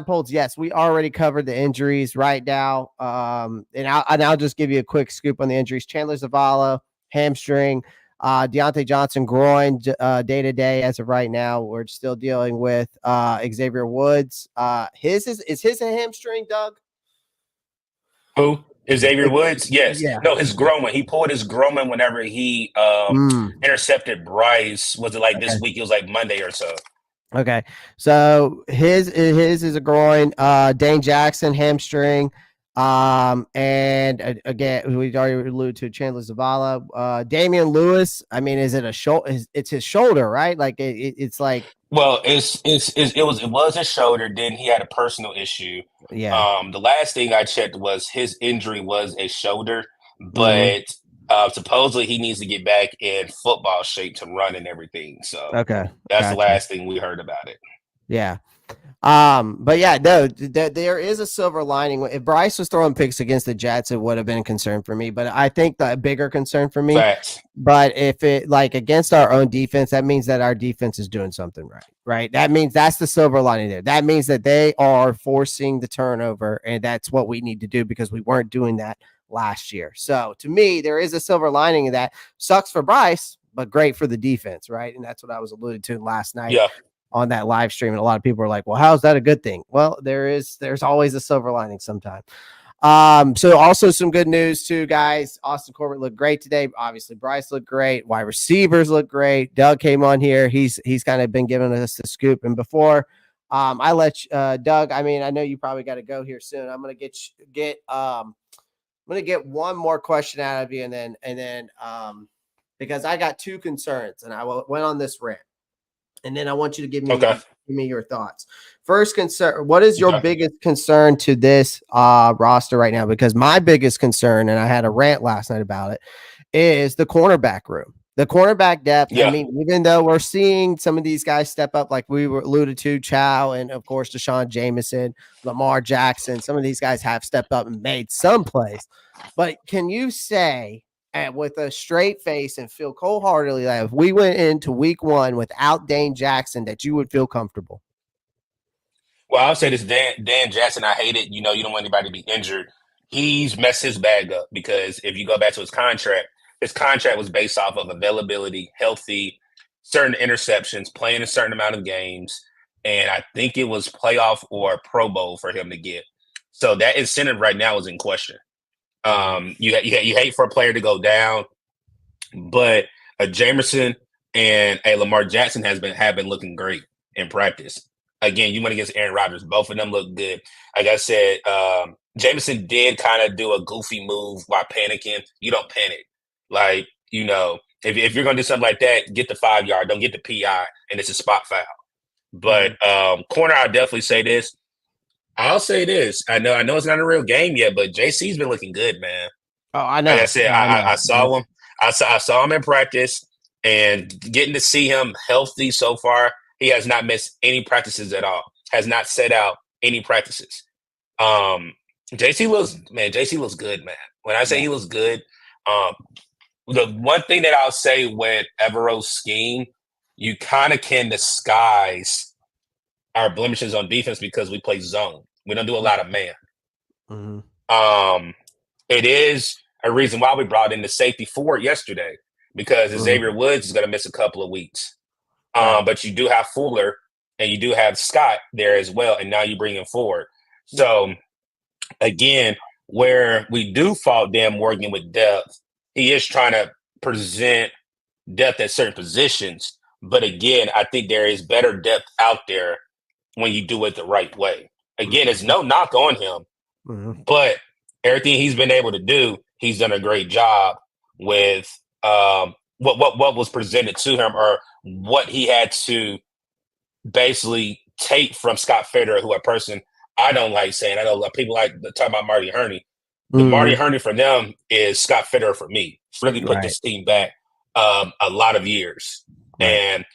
Polls, yes, we already covered the injuries right now. And I'll just give you a quick scoop on the injuries. Chandler Zavala, hamstring. Deontay Johnson, groin, day to day as of right now. We're still dealing with Xavier Woods. Is his a hamstring, Doug? Who? Xavier Woods? Yes. Yeah. No, his groin. He pulled his groin whenever he intercepted Bryce. Was it like this week? It was like Monday or so. Okay. So his is a groin. Dane Jackson, hamstring. And again, we already alluded to Chandler Zavala. Damian Lewis, I mean, is it a shoulder? It's his shoulder, right? Like it's like. Well, it was his shoulder. Then he had a personal issue. Yeah. The last thing I checked was his injury was a shoulder, but supposedly he needs to get back in football shape to run and everything. So that's the last thing we heard about it. Yeah. But yeah, no, there is a silver lining. If Bryce was throwing picks against the Jets, it would have been a concern for me. But I think the bigger concern for me, but if it like against our own defense, that means that our defense is doing something right? That means that's the silver lining there. That means that they are forcing the turnover, and that's what we need to do, because we weren't doing that last year. So to me, there is a silver lining in that. Sucks for Bryce, but great for the defense, right? And that's what I was alluding to last night. Yeah. On that live stream, and a lot of people are like, well, how's that a good thing? Well, there's always a silver lining sometime. So also some good news too, guys. Austin Corbett looked great today. Obviously Bryce looked great. Wide receivers look great. Doug came on here. He's kind of been giving us the scoop. And before I let Doug, I mean, I know you probably got to go here soon. I'm going to get one more question out of you, and then because I got 2 concerns, and I went on this rant. And then I want you to give me your thoughts. First concern, what is your biggest concern to this roster right now? Because my biggest concern, and I had a rant last night about it, is the cornerback room. The cornerback depth. Yeah. I mean, even though we're seeing some of these guys step up, like we were alluded to, Chow, and of course Deshaun Jameson, Lamar Jackson, some of these guys have stepped up and made some plays. But can you say, and with a straight face and feel cold-heartedly that if we went into week 1 without Dane Jackson, that you would feel comfortable? Well, I'll say this, Dan Jackson, I hate it. You don't want anybody to be injured. He's messed his bag up, because if you go back to his contract was based off of availability, healthy, certain interceptions, playing a certain amount of games, and I think it was playoff or Pro Bowl for him to get. So that incentive right now is in question. You hate for a player to go down, but a Jamerson and a Lamar Jackson have been looking great in practice. Again, you went against Aaron Rodgers. Both of them look good. Like I said, Jameson did kind of do a goofy move while panicking. You don't panic. Like, If you're gonna do something like that, get the 5 yard, don't get the PI, and it's a spot foul. But corner, I'll definitely say this. I'll say this. I know it's not a real game yet, but JC's been looking good, man. Oh, I know. Like I said, I saw him. I saw him in practice, and getting to see him healthy so far. He has not missed any practices at all. Has not set out any practices. JC looks good, man. When I say he looks good, the one thing that I'll say with Evero's scheme, you kind of can disguise our blemishes on defense because we play zone. We don't do a lot of man. It is a reason why we brought in the safety Ford yesterday because Xavier Woods is going to miss a couple of weeks. But you do have Fuller and you do have Scott there as well, and now you bring in Ford. So, again, where we do fault Dan Morgan with depth, he is trying to present depth at certain positions. But, again, I think there is better depth out there when you do it the right way. Again, it's no knock on him, but everything he's been able to do, he's done a great job with what was presented to him or what he had to basically take from Scott Fitterer, who a person I don't like saying. I know people like to talk about Marty Herney. The Marty Herney for them is Scott Fitterer for me. Really put this team back a lot of years. And,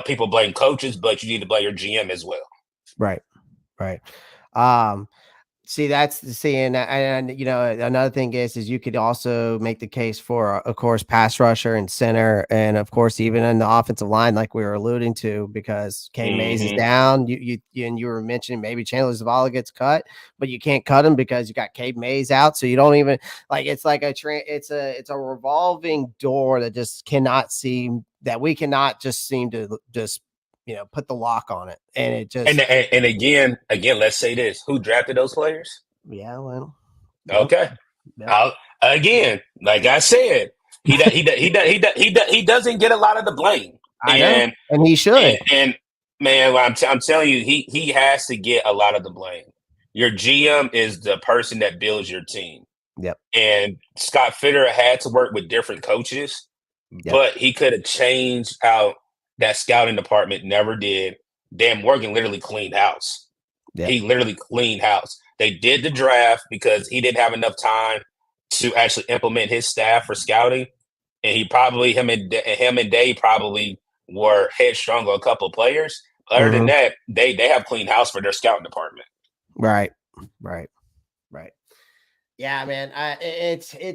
people blame coaches, but you need to blame your GM as well. Right. And another thing is you could also make the case for, of course, pass rusher and center, and of course even in the offensive line, like we were alluding to, because Cade Mays is down. You were mentioning maybe Chandler Zavala gets cut, but you can't cut him because you got Cade Mays out, so you don't even it's like it's a revolving door that just we cannot just seem to just put the lock on it. And it just and again, let's say this: who drafted those players? Yeah, well, okay. Yep. Again, like I said, he doesn't get a lot of the blame. I know, and he should. And man, I'm telling you, he has to get a lot of the blame. Your GM is the person that builds your team. Yep. And Scott Fitterer had to work with different coaches, but he could have changed out. That scouting department never did. Dan Morgan literally cleaned house. Yep. He literally cleaned house. They did the draft because he didn't have enough time to actually implement his staff for scouting, and him and Dave probably were headstrong on a couple of players. Other than that, they have cleaned house for their scouting department. Right. Yeah, man.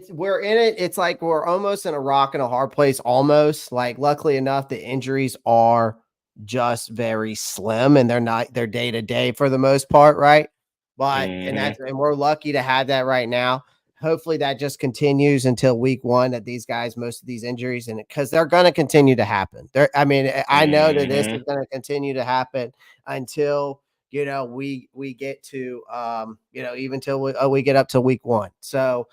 We're in it. It's like we're almost in a rock and a hard place. Almost like, luckily enough, the injuries are just very slim, and they're day to day for the most part, right? But and we're lucky to have that right now. Hopefully, that just continues until week 1. That these guys, most of these injuries, and because they're going to continue to happen. I know that this is going to continue to happen until. We get to, even till we get up to week 1. So,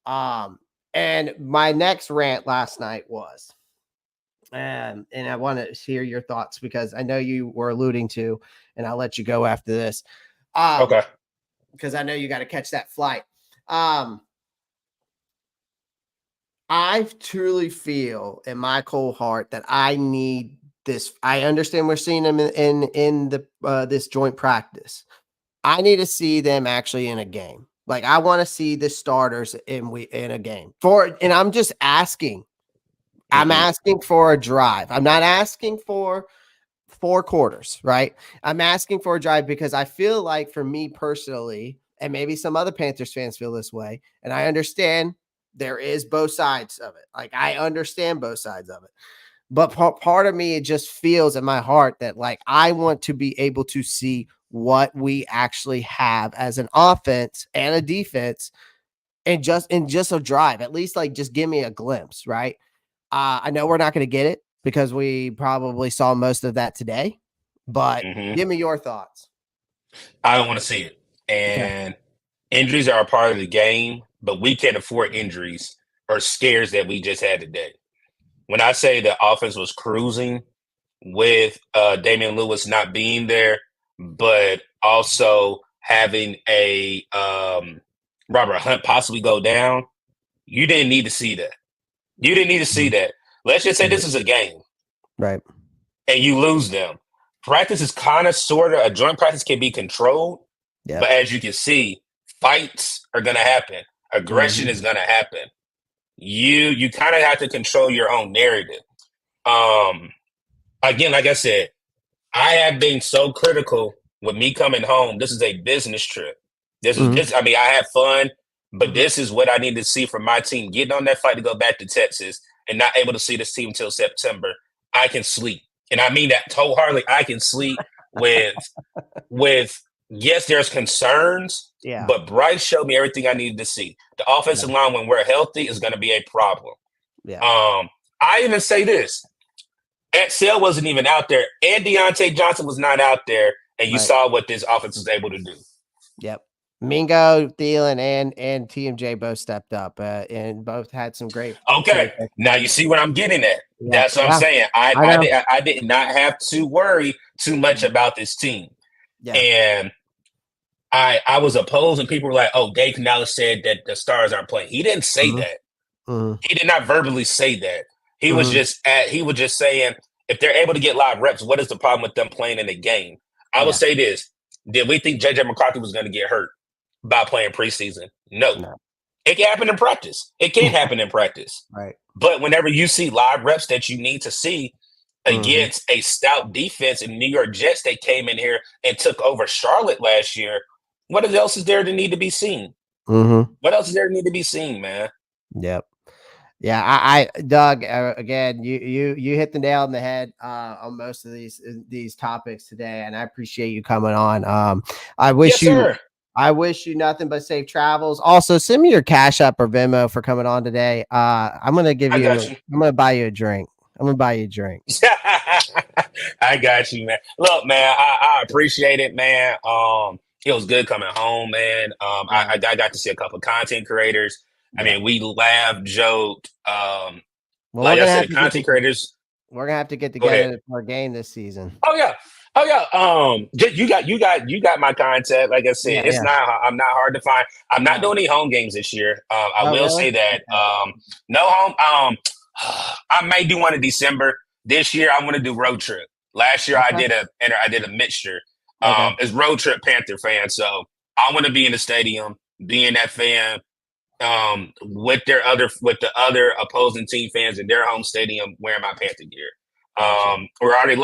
and my next rant last night was, and I want to hear your thoughts because I know you were alluding to, and I'll let you go after this. Okay. Because I know you got to catch that flight. I truly feel in my cold heart that I need this. I understand we're seeing them in the this joint practice. I need to see them actually in a game. Like, I want to see the starters in a game and I'm just asking. I'm asking for a drive. I'm not asking for 4 quarters, right? I'm asking for a drive because I feel like, for me personally, and maybe some other Panthers fans feel this way, and I understand there is both sides of it. Like, I understand both sides of it. But part of me, it just feels in my heart that, like, I want to be able to see what we actually have as an offense and a defense, and just a drive, at least, like, just give me a glimpse, right? I know we're not going to get it because we probably saw most of that today, but give me your thoughts. I don't want to see it. And injuries are a part of the game, but we can't afford injuries or scares that we just had today. When I say the offense was cruising with Damian Lewis not being there, but also having a Robert Hunt possibly go down, you didn't need to see that. You didn't need to see that. Let's just say this is a game. Right. And you lose them. Practice is kind of sort of a joint practice can be controlled. Yeah. But as you can see, fights are going to happen. Aggression is going to happen. You kind of have to control your own narrative. Again, like I said, I have been so critical with me coming home. This is a business trip. This is this. I mean, I had fun, but this is what I need to see from my team. Getting on that flight to go back to Texas and not able to see this team until September. I can sleep, and I mean that wholeheartedly. I can sleep with yes, there's concerns, but Bryce showed me everything I needed to see. The offensive line, when we're healthy, is going to be a problem. Yeah. I even say this. Excel wasn't even out there, and Deontay Johnson was not out there, and you saw what this offense was able to do. Yep. Mingo, Thielen, and TMJ both stepped up, and both had some great. Okay, now you see what I'm getting at. That's what I'm saying. I did not have to worry too much about this team. Yeah. And I was opposed, and people were like, "Oh, Dave Canales said that the stars aren't playing." He didn't say that. He did not verbally say that. He was just saying, if they're able to get live reps, what is the problem with them playing in the game? I will say this: did we think JJ McCarthy was going to get hurt by playing preseason? No. It can happen in practice. It can happen in practice. Right. But whenever you see live reps that you need to see against a stout defense in New York Jets, they came in here and took over Charlotte last year. What else is there to need to be seen? What else is there to need to be seen, man? Yep. Yeah, I Doug, again, you hit the nail on the head on most of these topics today, and I appreciate you coming on. I wish you nothing but safe travels. Also, send me your Cash App or Venmo for coming on today. I'm gonna I'm gonna buy you a drink. I'm gonna buy you a drink. I got you, man. Look, man, I appreciate it, man. It was good coming home, man. I got to see a couple of content creators. I mean, we laughed, joked. Like I said, content creators. We're gonna have to get together for a game this season. Oh yeah. You got my content. Like I said, I'm not hard to find. I'm not doing any home games this year. I will say that. No home. I may do one in December. This year, I want to do road trip. Last year, I did a mixture. It's road trip Panther fan, so I want to be in the stadium, being that fan. With the other opposing team fans in their home stadium wearing my Panther gear. We're already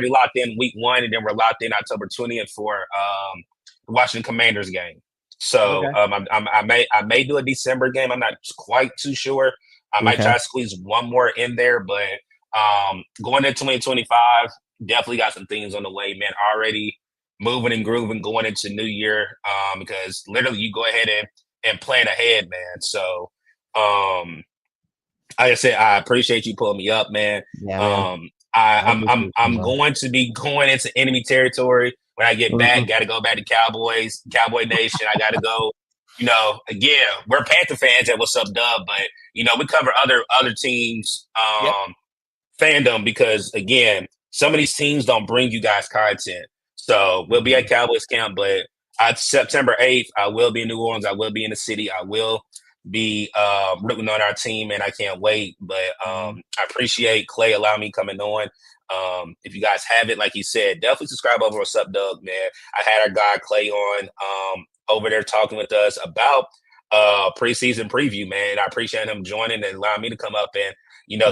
locked in week 1, and then we're locked in October 20th for the Washington Commanders game. So I may do a December game. I'm not quite too sure. I might try to squeeze one more in there, but going into 2025, definitely got some things on the way, man. Already moving and grooving going into New Year, because literally you go ahead and plan ahead, man. So, like I said, I appreciate you pulling me up, man. Yeah, man. I'm going to be going into enemy territory when I get back. Got to go back to Cowboy Nation. I got to go. Again, we're Panther fans at Wassup Doug, but we cover other teams fandom because again, some of these teams don't bring you guys content. So we'll be at Cowboys camp, but September 8th, I will be in New Orleans. I will be in the city. I will be rooting on our team, and I can't wait. But I appreciate Clay allowing me coming on. If you guys have it, like he said, definitely subscribe over Wassup Doug, man. I had our guy Clay on over there talking with us about preseason preview, man. I appreciate him joining and allowing me to come up and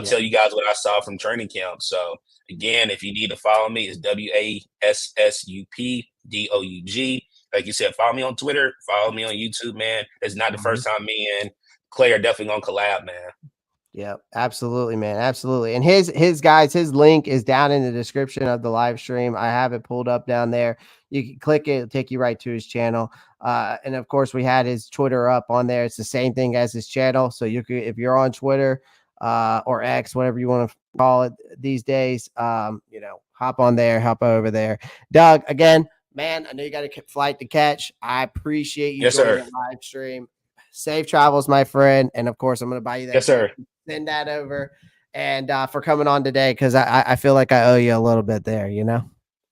tell you guys what I saw from training camp. So again, if you need to follow me, it's WASSUPDOUG. Like you said, follow me on Twitter, follow me on YouTube, man. It's not the first time me and Clay are definitely gonna collab, man. Yeah, absolutely, man. Absolutely. And his link is down in the description of the live stream. I have it pulled up down there. You can click it, it'll take you right to his channel. And of course, we had his Twitter up on there. It's the same thing as his channel. So you could, if you're on Twitter or X, whatever you want to call it these days, hop on there, hop over there. Doug, again, man, I know you got a flight to catch. I appreciate you joining the live stream. Safe travels, my friend. And of course, I'm going to buy you that. Yes, sir. Send that over. And for coming on today, because I feel like I owe you a little bit there,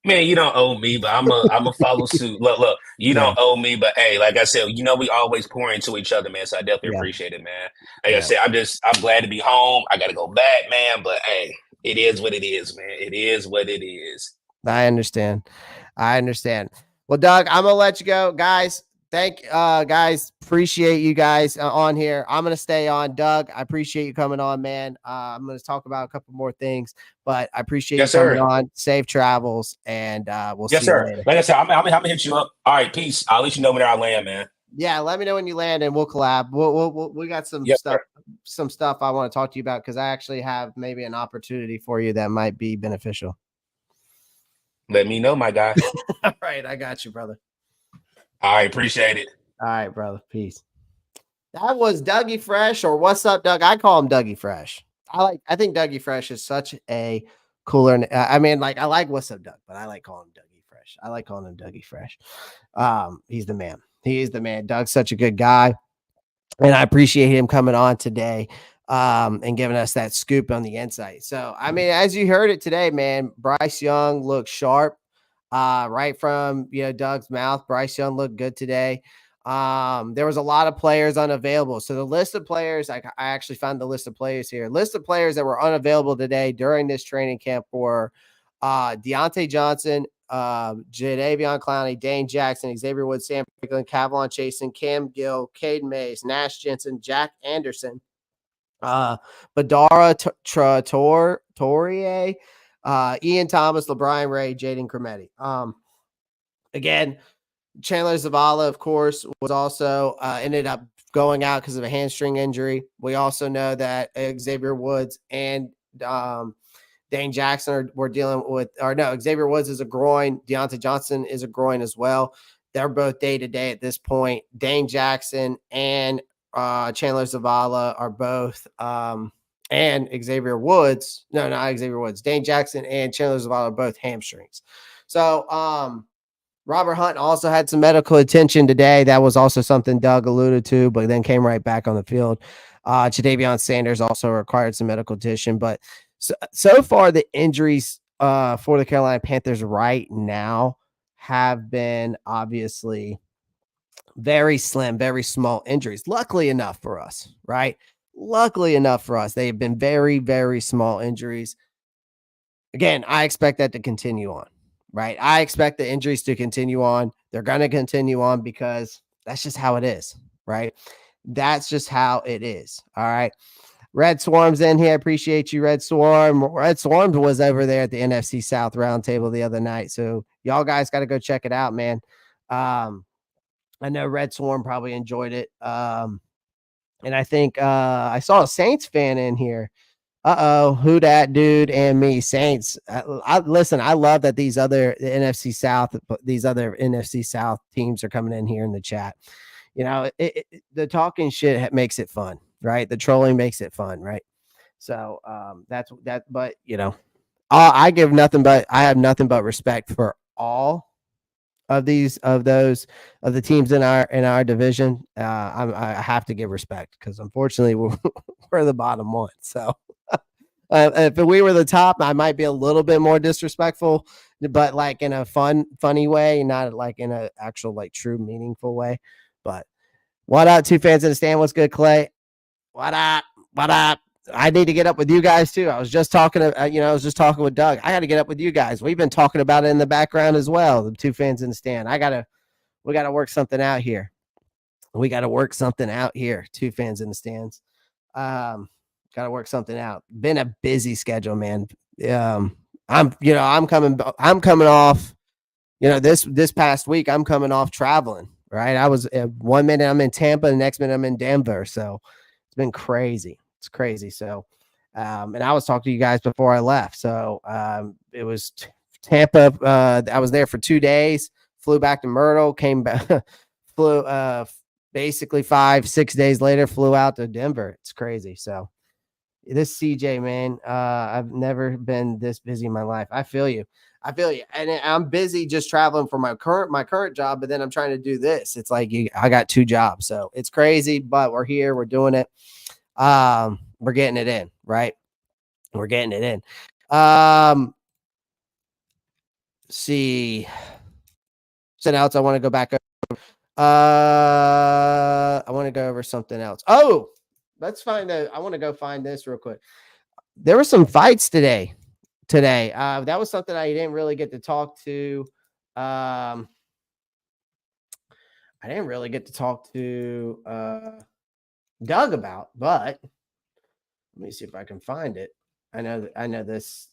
Man, you don't owe me, but I'm a follow suit. Look, you Yeah. don't owe me, but hey, like I said, we always pour into each other, man. So I definitely Yeah. appreciate it, man. Like I Yeah. said, I'm glad to be home. I gotta go back, man. But hey, it is what it is, man. It is what it is. I understand. I understand. Well, Doug, I'm gonna let you go, guys. Guys, appreciate you guys on here. I'm gonna stay on. Doug, I appreciate you coming on, man. I'm gonna talk about a couple more things, but I appreciate you Yes, coming sir. on. Safe travels, and we'll Yes, see you sir. later. Like I said, I'm gonna hit you up. All right, peace. I'll let you know when I land, man. Yeah, let me know when you land, and we'll collab. We got Yes, sir. some stuff I want to talk to you about because I actually have maybe an opportunity for you that might be beneficial. Let me know, my guy. All right, I got you, brother. I appreciate it. All right, brother. Peace. That was Dougie Fresh, or what's up, Doug? I call him Dougie Fresh. I think Dougie Fresh is such a cooler. I mean, like I like what's up, Doug, but I like calling him Dougie Fresh. I like calling him Dougie Fresh. He's the man. He is the man. Doug's such a good guy, and I appreciate him coming on today, and giving us that scoop on the insight. So, I mean, as you heard it today, man, Bryce Young looked sharp, right from Doug's mouth. Bryce Young looked good today. There was a lot of players unavailable. So the list of players, I actually found the list of players here. List of players that were unavailable today during this training camp were Deontay Johnson, Jadeveon Clowney, Dane Jackson, Xavier Woods, Sam Franklin, Kavlon Chasen, Cam Gill, Cade Mays, Nash Jensen, Jack Anderson, Badara Torrier, Ian Thomas, LeBron Ray, Jaden Crometti. Again, Chandler Zavala, of course, was also ended up going out because of a hamstring injury. We also know that Xavier Woods and Dane Jackson were dealing with, or no, Xavier Woods is a groin. Deontay Johnson is a groin as well. They're both day to day at this point. Dane Jackson and Chandler Zavala are both, and Xavier Woods, no, not Xavier Woods. Dane Jackson and Chandler Zavala are both hamstrings. So, Robert Hunt also had some medical attention today. That was also something Doug alluded to, but then came right back on the field. Jadavion Sanders also required some medical attention, but so far the injuries for the Carolina Panthers right now have been obviously very slim, very small injuries. Luckily enough for us, right? Luckily enough for us, they have been very, very small injuries. Again, I expect that to continue on, right? I expect the injuries to continue on. They're going to continue on because that's just how it is, right? That's just how it is. All right. Red Swarm's in here. I appreciate you, Red Swarm. Red Swarm was over there at the NFC South Roundtable the other night. So y'all guys got to go check it out, man. I know Red Swarm probably enjoyed it. And I think I saw a Saints fan in here. Who that dude and me, Saints. I listen. I love that these other NFC South teams are coming in here in the chat. The talking shit makes it fun, right? The trolling makes it fun, right? So that's that. But I have nothing but respect for all of the teams in our division. I have to give respect because unfortunately we're the bottom one. So. If we were the top, I might be a little bit more disrespectful, but like in a funny way, not like in an actual like true meaningful way. But what up, two fans in the stand? What's good, Clay? What up? What up? I need to get up with you guys too. I was just talking with Doug. I got to get up with you guys. We've been talking about it in the background as well. The two fans in the stand. We got to work something out here. Two fans in the stands. Got to work something out. Been a busy schedule, man. I'm coming off, this past week, I'm coming off traveling, right? I was 1 minute I'm in Tampa, the next minute I'm in Denver. So it's been crazy. It's crazy. So, and I was talking to you guys before I left. So, it was Tampa. I was there for 2 days, flew back to Myrtle, came back, flew, basically 5-6 days later, flew out to Denver. It's crazy. So, this CJ, man, I've never been this busy in my life. I feel you. And I'm busy just traveling for my current job, but then I'm trying to do this. It's like I got 2 jobs. So it's crazy, but we're here, we're doing it. We're getting it in, right? We're getting it in. see. Something else I want to go back over. I want to go over something else. Oh, let's find out. I want to go find this real quick. There were some fights today. That was something I didn't really get to talk to. I didn't really get to talk to Doug about, but let me see if I can find it. I know this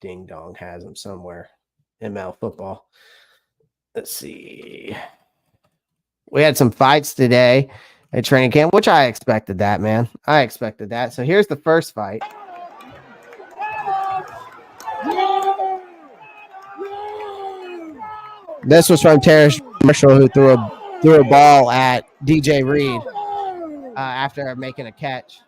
ding dong has him somewhere. ML football. Let's see. We had some fights today at training camp, which I expected that, man. I expected that. So here's the first fight. This was from Terrace Marshall, who threw a ball at DJ Reed after making a catch.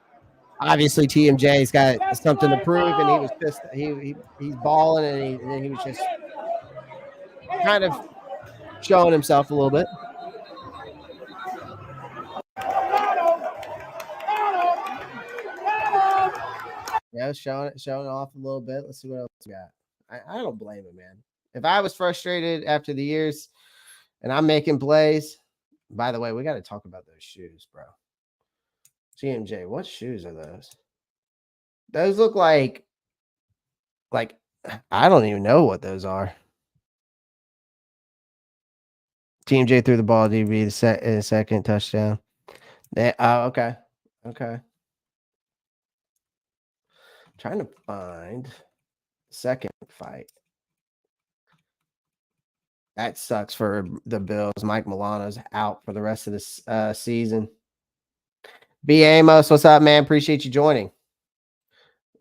Obviously, TMJ's got something to prove, and he was pissed. He's balling, and he was just kind of showing himself a little bit. Yeah, showing off a little bit. Let's see what else we got. I don't blame him, man. If I was frustrated after the years and I'm making plays, by the way, we got to talk about those shoes, bro. TMJ, what shoes are those? Those look like I don't even know what those are. TMJ threw the ball to DB the second touchdown. Okay. Trying to find second fight. That sucks for the Bills. Mike Milano's out for the rest of this season. B. Amos, what's up, man? Appreciate you joining.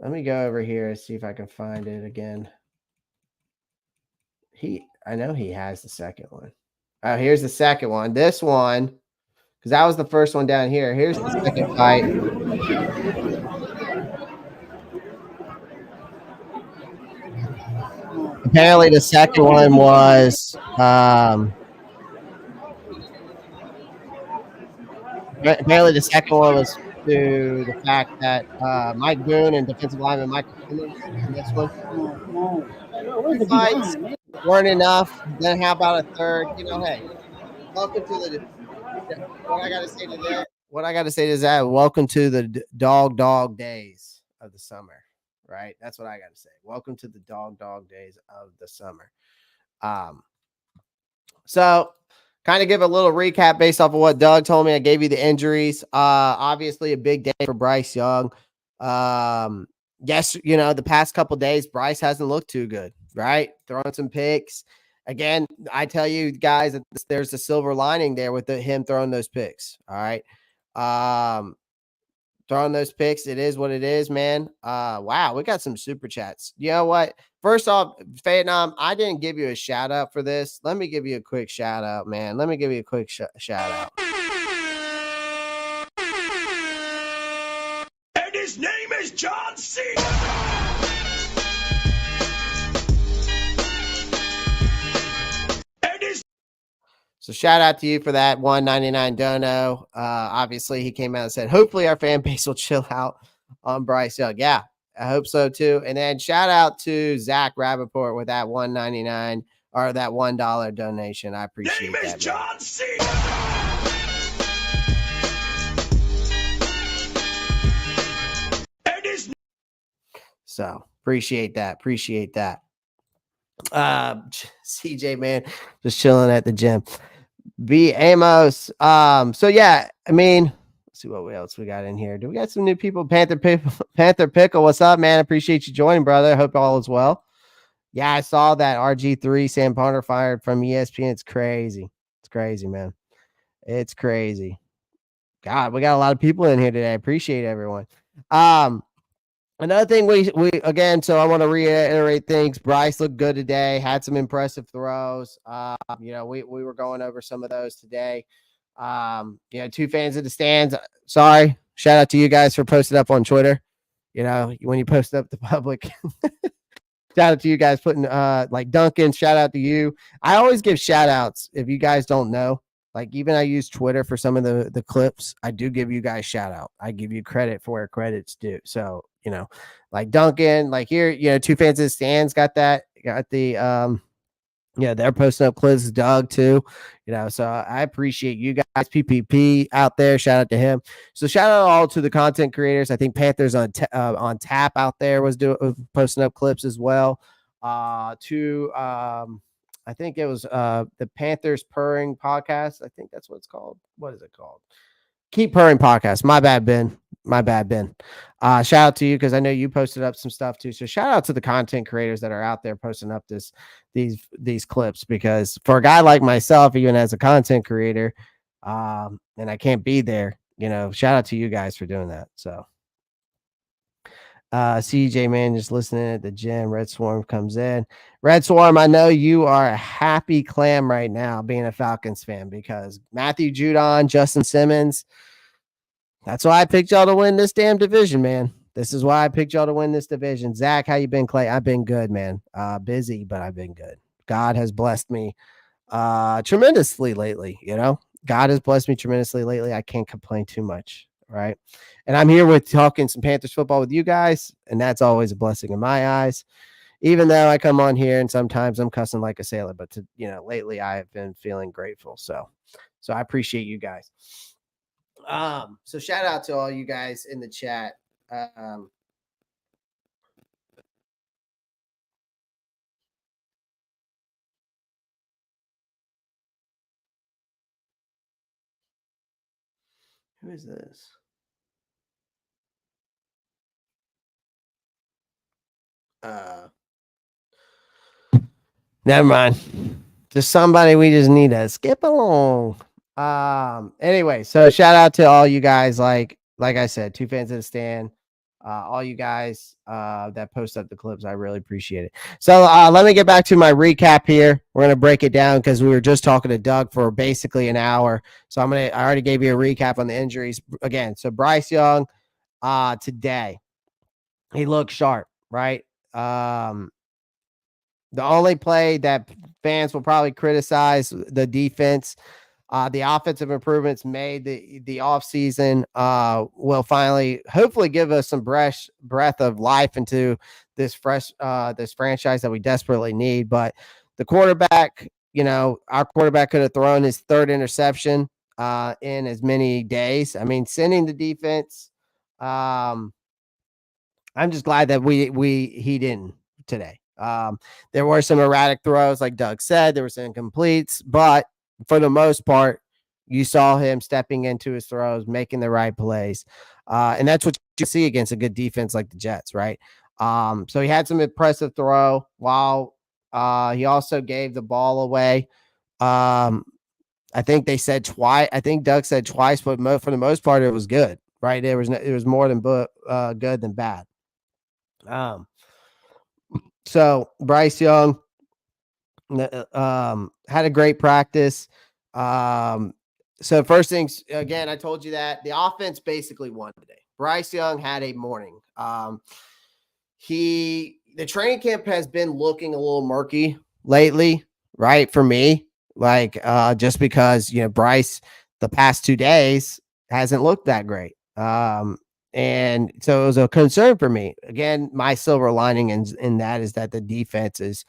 Let me go over here and see if I can find it again. I know he has the second one. Oh, here's the second one. This one, because that was the first one down here. Here's the second fight. Apparently, the second one was to the fact that Mike Boone and defensive lineman Michael Simmons in this one. Two fights weren't enough. Then how about a third? Hey, welcome to the. What I got to say to that? What I got to say is that welcome to the dog days of the summer. Right? That's what I got to say. Welcome to the dog days of the summer. So kind of give a little recap based off of what Doug told me. I gave you the injuries. Obviously a big day for Bryce Young. Yes, the past couple days, Bryce hasn't looked too good, right? Throwing some picks. Again, I tell you guys that there's a silver lining there with him throwing those picks. All right. Throwing those picks, it is what it is, man. Wow, we got some super chats. You know what? First off, Vietnam, I didn't give you a shout out for this. Let me give you a quick shout out, man. Let me give you a quick shout out. And his name is John C. So shout out to you for that $1.99 dono. Obviously, he came out and said, hopefully our fan base will chill out on Bryce Young. Yeah, I hope so too. And then shout out to Zach Rappaport with that $1.99 or that $1 donation. I appreciate that. Name is John C. So appreciate that. CJ, man, just chilling at the gym. B. Amos. So yeah, I mean, let's see what else we got in here. Do we got some new people? Panther Pickle, what's up, man? Appreciate you joining, brother. Hope all is well. Yeah, I saw that RG3 Sam Parner fired from ESPN. It's crazy. It's crazy, man. It's crazy. God, we got a lot of people in here today. I appreciate everyone. Another thing we again, so I want to reiterate things. Bryce looked good today, had some impressive throws. We were going over some of those today. Two fans of the stands. Sorry. Shout out to you guys for posting up on Twitter. When you post up the public. Shout out to you guys putting like Duncan, shout out to you. I always give shout outs if you guys don't know. Like even I use Twitter for some of the clips. I do give you guys shout out. I give you credit for where credit's due. So, like Duncan, like here, two fans of the stands got that they're posting up clips, Doug too, so I appreciate you guys. PPP out there, shout out to him. So shout out all to the content creators. I think Panthers on tap out there was posting up clips as well. I think it was the Panthers Purring podcast. I think that's what it's called. What is it called? Keep Purring podcast. My bad, Ben. Shout out to you because I know you posted up some stuff too. So shout out to the content creators that are out there posting up these clips, because for a guy like myself, even as a content creator, and I can't be there, shout out to you guys for doing that. So CJ man just listening at the gym. Red Swarm comes in. Red Swarm, I know you are a happy clam right now being a Falcons fan, because Matthew Judon, Justin Simmons, that's why I picked y'all to win this damn division, man. This is why I picked y'all to win this division. Zach, how you been, Clay? I've been good, man. Busy, but I've been good. God has blessed me tremendously lately, God has blessed me tremendously lately. I can't complain too much, right? And I'm here with talking some Panthers football with you guys, and that's always a blessing in my eyes. Even though I come on here and sometimes I'm cussing like a sailor, but lately I have been feeling grateful. So I appreciate you guys. So shout out to all you guys in the chat. Who is this? Never mind. Just somebody we just need to skip along. Anyway, so shout out to all you guys. Like I said, 2 fans of the stand. All you guys that post up the clips, I really appreciate it. So let me get back to my recap here. We're gonna break it down because we were just talking to Doug for basically an hour. So I already gave you a recap on the injuries again. So Bryce Young, today, he looked sharp, right? The only play that fans will probably criticize the defense, the offensive improvements made the offseason will finally, hopefully, give us some breath of life into this franchise that we desperately need. But the quarterback, our quarterback could have thrown his 3rd interception in as many days. I mean, sending the defense. I'm just glad that he didn't today. There were some erratic throws, like Doug said. There were some incompletes, but for the most part, you saw him stepping into his throws, making the right plays. And that's what you see against a good defense like the Jets, right? So he had some impressive throw while he also gave the ball away. I think they said twice. I think Doug said twice, but for the most part, it was good, right? It was more than good than bad. So Bryce Young had a great practice. So first things, again, I told you that the offense basically won today. Bryce Young had a morning. The training camp has been looking a little murky lately, right? For me, just because, Bryce the past 2 days hasn't looked that great. And so it was a concern for me. Again, my silver lining in that is that the defense is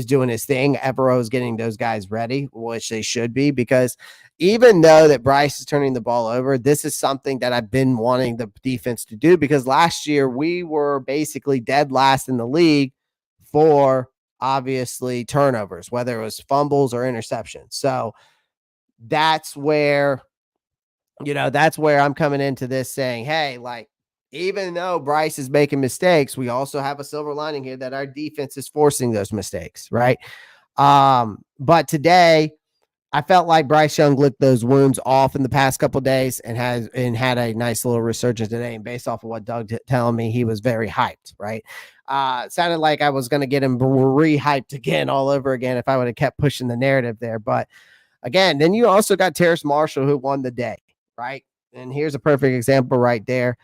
doing his thing. Evero's getting those guys ready, which they should be, because even though that Bryce is turning the ball over, this is something that I've been wanting the defense to do, because last year we were basically dead last in the league for obviously turnovers, whether it was fumbles or interceptions. So that's where I'm coming into this saying, hey, even though Bryce is making mistakes, we also have a silver lining here that our defense is forcing those mistakes, right? But today, I felt like Bryce Young licked those wounds off in the past couple of days and had a nice little resurgence today. And based off of what Doug telling me, he was very hyped, right? It sounded like I was going to get him re-hyped again all over again if I would have kept pushing the narrative there. But again, then you also got Terrace Marshall, who won the day, right? And here's a perfect example right there.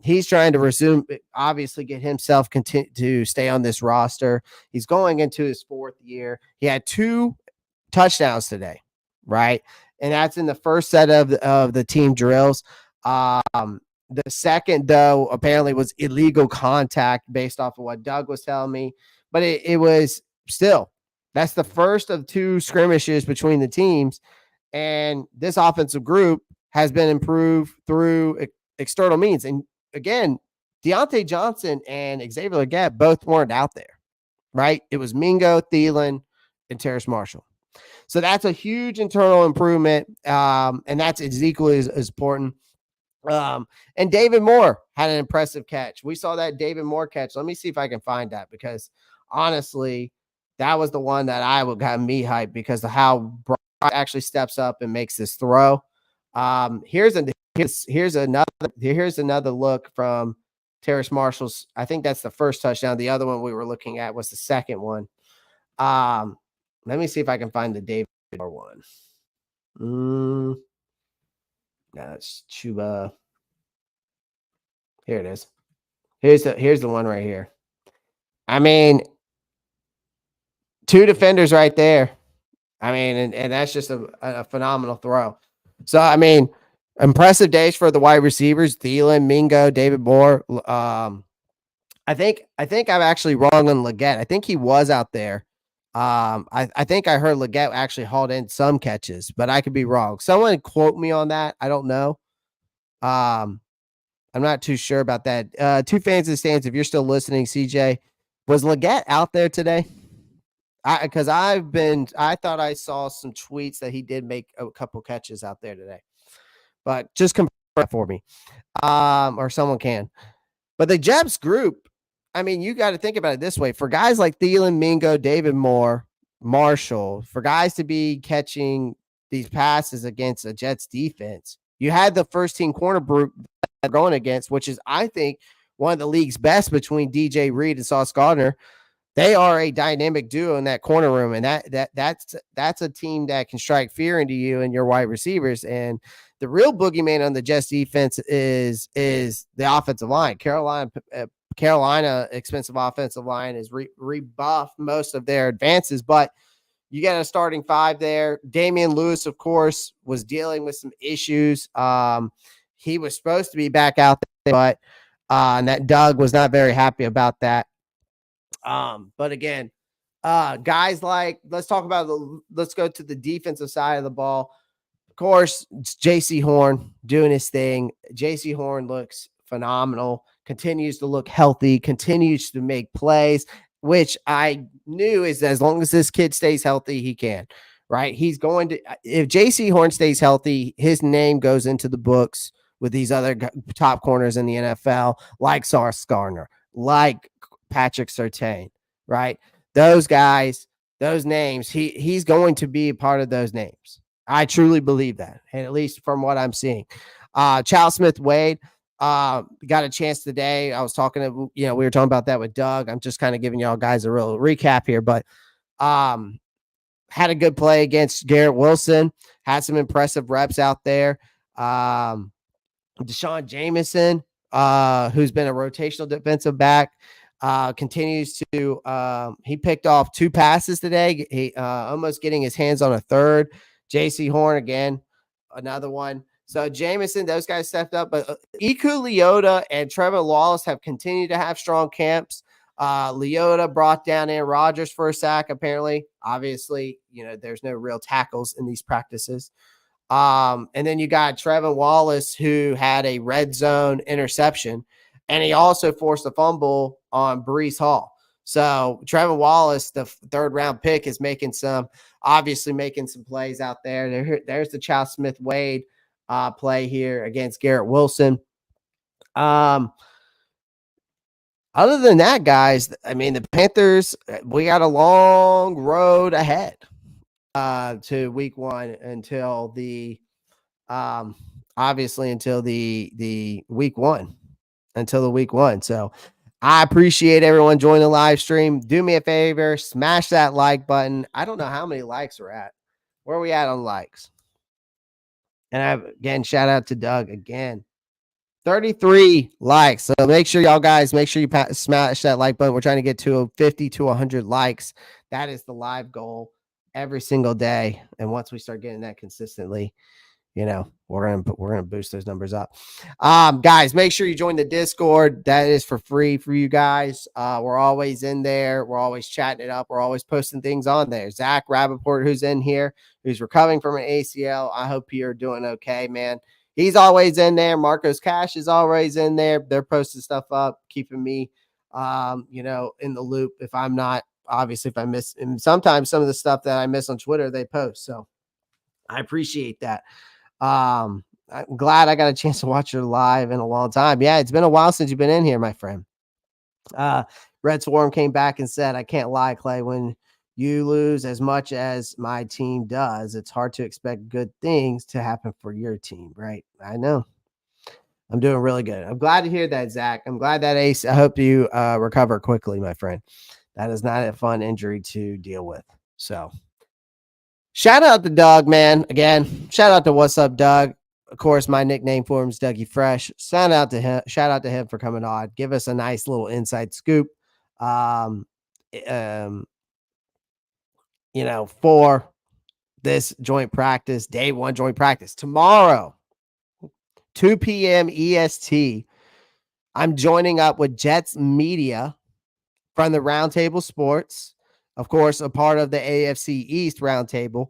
He's trying to obviously get himself to stay on this roster. He's going into his 4th year. He had 2 touchdowns today, right? And that's in the first set of the team drills. The second, though, apparently was illegal contact based off of what Doug was telling me. but it was still, that's the first of 2 skirmishes between the teams. And this offensive group has been improved through external means. And again, Deontay Johnson and Xavier Legette both weren't out there, right? It was Mingo, Thielen, and Terrace Marshall. So that's a huge internal improvement, and that's equally as important. And David Moore had an impressive catch. We saw that David Moore catch. Let me see if I can find that, because honestly, that was the one that got me hyped because of how Brock actually steps up and makes this throw. Here's another look from Terrace Marshall's. I think that's the first touchdown. The other one we were looking at was the second one. Let me see if I can find the David Moore one. That's Chuba. Here it is. Here's the one right here. I mean, 2 defenders right there. I mean, and that's just a phenomenal throw. So, I mean, impressive days for the wide receivers, Thielen, Mingo, David Moore. I think I'm actually wrong on Legette. I think he was out there. I think I heard Legette actually hauled in some catches, but I could be wrong. Someone quote me on that. I don't know. I'm not too sure about that. 2 fans in the stands, if you're still listening, CJ, was Legette out there today? Because I thought I saw some tweets that he did make a couple catches out there today, but just confirm that for me, or someone can. But the Jets group, I mean, you got to think about it this way: for guys like Thielen, Mingo, David Moore, Marshall, for guys to be catching these passes against a Jets defense, you had the first team corner group going against, which is, I think, one of the league's best between DJ Reed and Sauce Gardner. They are a dynamic duo in that corner room, and that's a team that can strike fear into you and your wide receivers. And the real boogeyman on the Jets defense is the offensive line. Carolina expensive offensive line has rebuffed most of their advances, but you got a starting 5 there. Damian Lewis, of course, was dealing with some issues. He was supposed to be back out there, but and that Doug was not very happy about that. But again, guys like, let's go to the defensive side of the ball. Of course, it's JC Horn doing his thing. JC Horn looks phenomenal, continues to look healthy, continues to make plays, which I knew is as long as this kid stays healthy, he can, right? He's going to, if JC Horn stays healthy, his name goes into the books with these other top corners in the NFL, like Sauce Gardner, like Patrick Surtain, right? Those guys, those names, he's going to be a part of those names. I truly believe that, and at least from what I'm seeing. Charles Smith-Wade got a chance today. I was talking to, we were talking about that with Doug. I'm just kind of giving y'all guys a real recap here, but had a good play against Garrett Wilson, had some impressive reps out there. Deshaun Jameson, who's been a rotational defensive back, continues to he picked off 2 passes today. He almost getting his hands on a third. JC Horn again, another one. So Jameson, those guys stepped up, but Iku Leota and Trevor Wallace have continued to have strong camps. Leota brought down Aaron Rodgers for a sack, apparently. Obviously, there's no real tackles in these practices. And then you got Trevor Wallace, who had a red zone interception, and he also forced a fumble on Breece Hall. So Trevor Wallace, the 3rd round pick, is obviously making some plays out there. There's the Charles Smith-Wade play here against Garrett Wilson. Other than that, guys, I mean, the Panthers, we got a long road ahead to week 1 until the week 1. So I appreciate everyone joining the live stream. Do me a favor, smash that like button. I don't know how many likes we're at. Where are we at on likes? And again, shout out to Doug again. 33 likes. So make sure you smash that like button. We're trying to get to 50 to 100 likes. That is the live goal every single day. And once we start getting that consistently, we're gonna boost those numbers up. Guys, make sure you join the Discord. That is for free for you guys. We're always in there. We're always chatting it up. We're always posting things on there. Zach Rappaport, who's in here, who's recovering from an ACL. I hope you're doing okay, man. He's always in there. Marcos Cash is always in there. They're posting stuff up, keeping me, in the loop. If I'm not, obviously, if I miss, and sometimes some of the stuff that I miss on Twitter, they post. So I appreciate that. I'm glad I got a chance to watch you live in a long time. Yeah, it's been a while since you've been in here, my friend. Red Swarm came back and said, I can't lie, Clay, when you lose as much as my team does, it's hard to expect good things to happen for your team, right? I know. I'm doing really good. I'm glad to hear that, Zach. I'm glad that Ace, I hope you recover quickly, my friend. That is not a fun injury to deal with. So shout out to Doug, man. Again, shout out to Wassup Doug. Of course, my nickname for him is Dougie Fresh. Shout out to him for coming on. Give us a nice little inside scoop. For this joint practice, day one joint practice. Tomorrow, 2 p.m. EST, I'm joining up with Jets Media from the Roundtable Sports. Of course, a part of the AFC East Roundtable.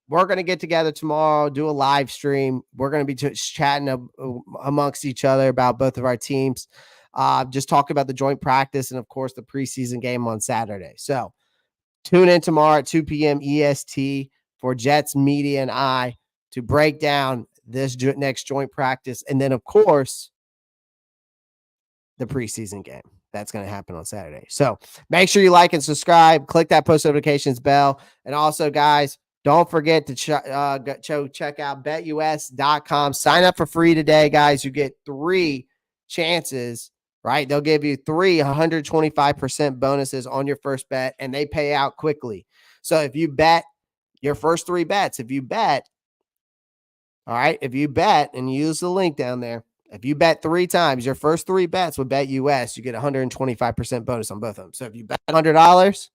We're going to get together tomorrow, do a live stream. We're going to be chatting amongst each other about both of our teams. Just talk about the joint practice and, of course, the preseason game on Saturday. So tune in tomorrow at 2 p.m. EST for Jets Media and I to break down this next joint practice. And then, of course, the preseason game. That's going to happen on Saturday. So make sure you like and subscribe. Click that post notifications bell. And also, guys, don't forget to check out betus.com. Sign up for free today, guys. You get 3 chances, right? They'll give you 125% bonuses on your first bet, and they pay out quickly. So if you bet your first 3 bets, if you bet and you use the link down there, if you bet 3 times, your first 3 bets with BetUS, you get 125% bonus on both of them. So if you bet $100,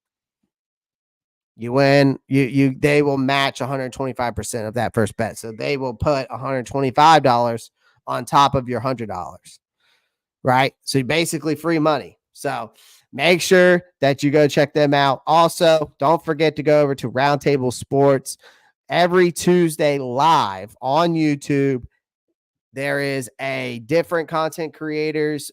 you win. They will match 125% of that first bet. So they will put $125 on top of your $100, right? So basically free money. So make sure that you go check them out. Also, don't forget to go over to Roundtable Sports every Tuesday live on YouTube. There is a different content creators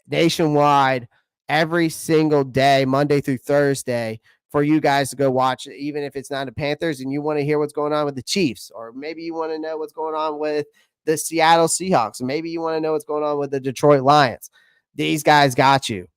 nationwide every single day, Monday through Thursday, for you guys to go watch, even if it's not the Panthers and you want to hear what's going on with the Chiefs, or maybe you want to know what's going on with the Seattle Seahawks, or maybe you want to know what's going on with the Detroit Lions. These guys got you.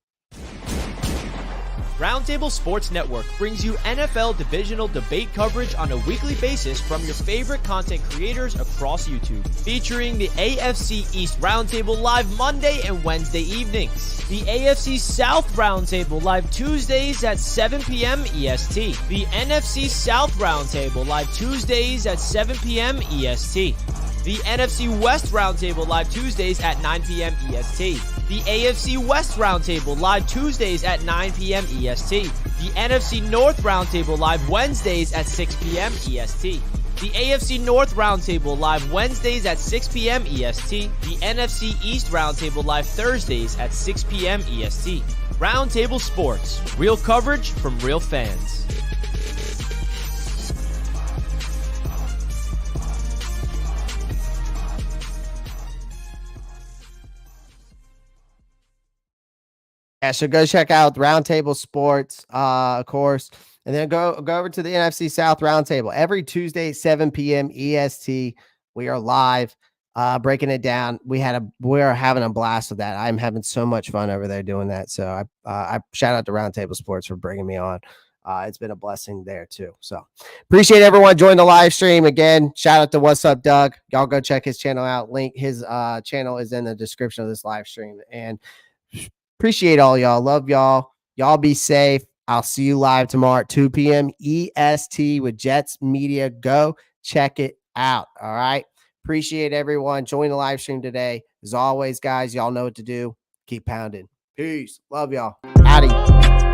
Roundtable Sports Network brings you NFL divisional debate coverage on a weekly basis from your favorite content creators across YouTube, featuring the AFC East Roundtable live Monday and Wednesday evenings, the AFC South Roundtable live Tuesdays at 7 p.m. EST, the NFC South Roundtable live Tuesdays at 7 p.m. EST, the NFC West Roundtable live Tuesdays at 9 p.m. EST, the AFC West Roundtable live Tuesdays at 9 p.m. EST, the NFC North Roundtable live Wednesdays at 6 p.m. EST, the AFC North Roundtable live Wednesdays at 6 p.m. EST, the NFC East Roundtable live Thursdays at 6 p.m. EST. Roundtable Sports, real coverage from real fans. Yeah, so go check out Roundtable Sports, of course, and then go over to the NFC South Roundtable every Tuesday, 7 p.m. EST. We are live, breaking it down. We are having a blast with that. I'm having so much fun over there doing that. So I shout out to Roundtable Sports for bringing me on. It's been a blessing there too. So appreciate everyone joining the live stream again. Shout out to Wassup Doug. Y'all go check his channel out. His channel is in the description of this live stream. And appreciate all y'all. Love y'all. Y'all be safe. I'll see you live tomorrow at 2 p.m. EST with Jets Media. Go check it out. All right. Appreciate everyone. Join the live stream today. As always, guys, y'all know what to do. Keep pounding. Peace. Love y'all. Howdy.